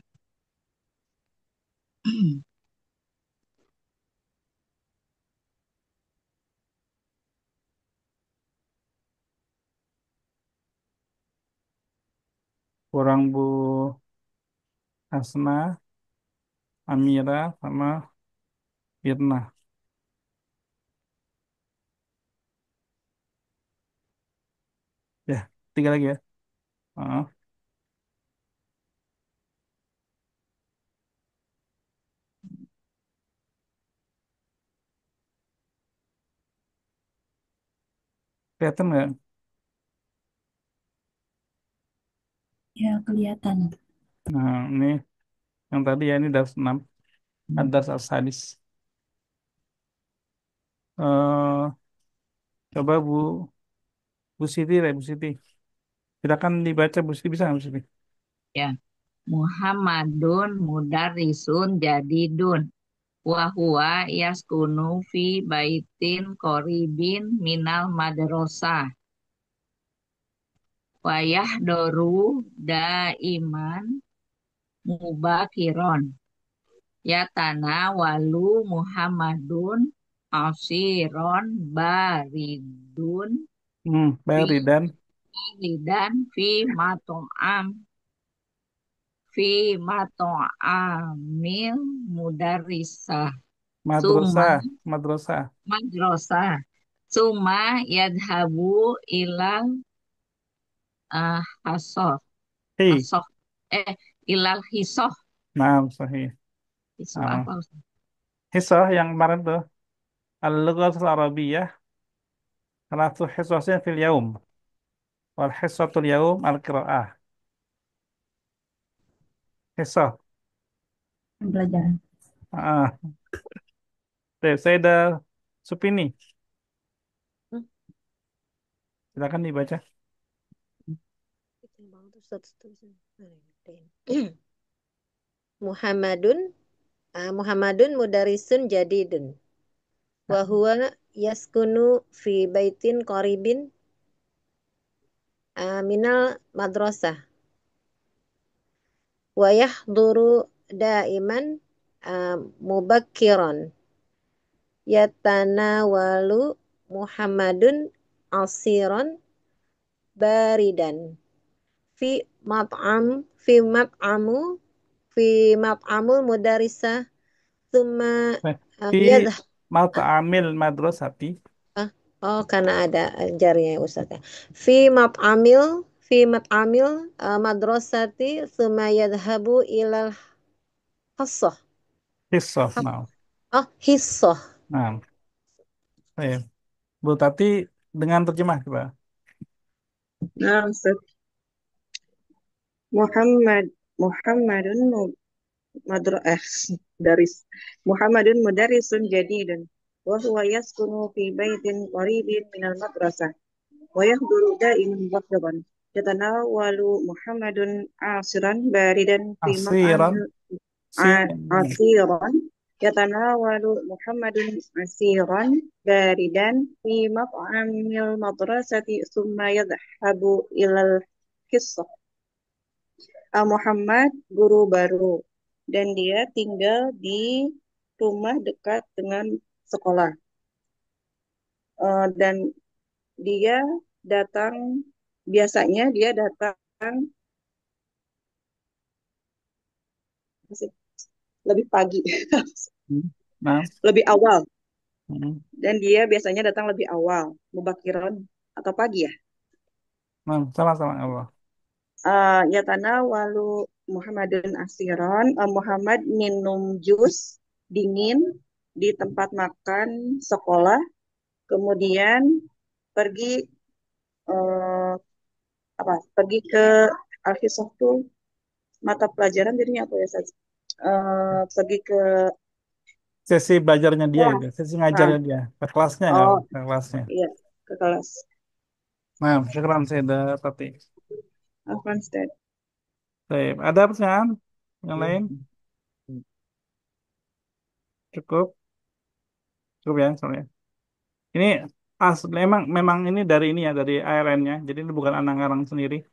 Kurang Bu Hasna, Amira, sama Irna. Ya, tiga lagi ya. Heeh. Kelihatan nggak?
Ya, kelihatan.
Nah, ini yang tadi ya, ini dars 6. Ad-dars as-sadis. Eh, coba Bu Siti, Bu Siti. Silakan dibaca Bu Siti, bisa nggak Bu Siti?
Ya. Muhammadun mudarrisun jadidun. Wa huwa yaskunu fi baitin qoribin minal madrasah. Wa yahdoru daiman mubakiron. Yatana walu Muhammadun asiron baridun fi
Bari dan
baridan fi mato'amil mudarrisah summa
madrasah, madrasah.
madrasah summa yadhabu ilal hasoh
Hei,
hasoh ilal hisoh
nah, sahih.
hisoh
Nah,
apa Ustaz?
hisah yang kemarin tuh. Al-lughatul Arabiyyah. Salatu hisasin fil yaum. Wal hisatul yaum al-qira'ah. Hisah.
Pembelajaran.
Ah, saya ada Supini.
Hmm,
Silakan dibaca.
kecil banget tuh satu-satu. Muhammadun Muhammadun mudarisun jadidun. Wa huwa yaskunu fi baitin qaribin minal madrasah. Wa yahduru daiman mubakkiran. Yatanawalu Muhammadun asiran baridan. Fi fi mat'amu fi mat'amul mudarisah thumma
Nah, Fi
yadhhab.
mat'amil madrasati.
Ah, oh, karena ada jarnya ya Ustaz ya. Fi mat'amil madrasati thumma yadhhabu ilal hassah.
Hisah. Nah,
Oh, hissah.
nah, saya. Bu Tati dengan terjemah coba.
Nah, Ustaz. Muhammadun madra eh daris Muhammadun mudarrisun jadidun wa huwa yaskunu fi baitin qaribin minal madrasah wa yahduru da'iman muwaffiqan yatanawalu Muhammadun asiran baridan fi
Asiran.
mat'amil
Sin.
asiran yatanawalu Muhammadun asiran baridan fi mat'amil madrasati summa yadhhabu ilal qissah. Muhammad guru baru dan dia tinggal di rumah dekat dengan sekolah. Dan dia datang, biasanya dia datang lebih pagi,
Hmm. Nah,
lebih awal.
hmm.
Dan dia biasanya datang lebih awal, mubakiron atau pagi ya.
Nah, sama-sama Allah.
Yatana walu Muhammadun asiron, Muhammad minum jus dingin di tempat makan sekolah, kemudian pergi eh, pergi ke Alfisoftul mata pelajaran dirinya apa ya Saz? Pergi ke
Sesi belajarnya dia
kelas.
gitu, sesi
Nah,
ngajarnya dia, ke kelasnya ya,
oh
ke kelasnya.
iya, ke kelas.
Nah, sekarang saya udah tadi.
Afwan Ustaz.
Baik, ada pertanyaan yang lain? Cukup, cukup ya soalnya. Ini memang ini dari ini ya, dari ARN-nya. Jadi ini bukan Anang ngarang sendiri.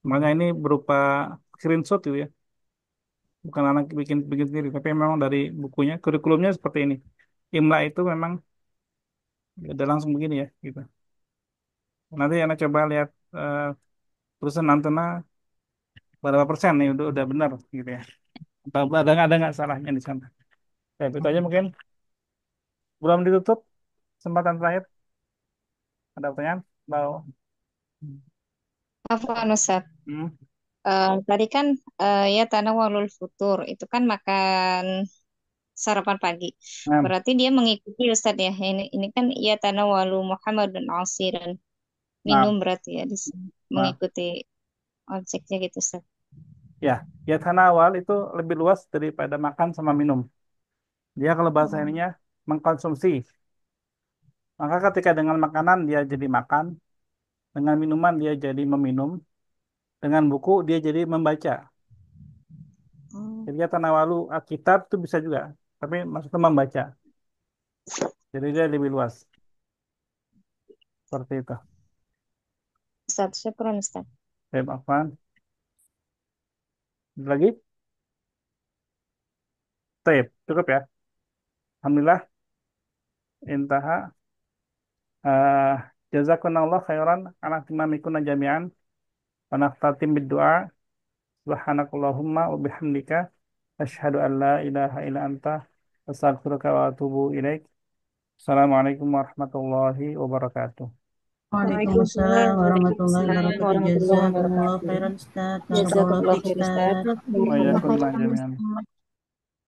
Makanya ini berupa screenshot gitu ya. Bukan anak bikin bikin sendiri, tapi memang dari bukunya, kurikulumnya seperti ini. Imla itu memang udah langsung begini ya, gitu. Nanti anak coba lihat tulisan Antena berapa persen nih udah benar gitu ya. Atau ada nggak salahnya di sana. Ya, itu aja mungkin belum ditutup kesempatan terakhir. Ada pertanyaan? Mau?
Afwan Ustaz.
Hmm.
Tadi kan ya tanawalul futur itu kan makan sarapan pagi.
Nah,
Berarti dia mengikuti Ustaz ya. Ini kan ya tanawalu Muhammadun asiran.
nah,
Minum berarti ya di sini.
nah,
Mengikuti objeknya gitu Ustaz.
ya, ya awal itu lebih luas daripada makan sama minum. Dia kalau bahasa
Oh.
ininya mengkonsumsi. Maka ketika dengan makanan dia jadi makan, dengan minuman dia jadi meminum, dengan buku dia jadi membaca.
Oh.
Jadi ya tanawalu kitab itu bisa juga, tapi maksudnya membaca. Jadi dia lebih luas seperti itu.
Ustaz, syukron Ustaz.
Baik, Afwan. Lagi? Baik, cukup ya. Alhamdulillah, intaha. Uh, Jazakumullah khairan ala timamikuna jami'an. Wa naftatim bid-du'a. Subhanakallahumma wa bihamdika. Asyhadu an la ilaha illa anta. Astaghfiruka wa atubu ilaik. Assalamualaikum warahmatullahi wabarakatuh.
Waalaikumsalam
Waalaikumsalam
warahmatullahi
Waalaikumsalam
wabarakatuh.
warahmatullahi
Jazakumullah
wabarakatuh.
khairan Ustaz. Barakallahu
Jazakallah
fiik
khair Ustaz.
Ustaz.
Wa
Jazakumullah
yakunna
khairan
jami'an.
Ustaz.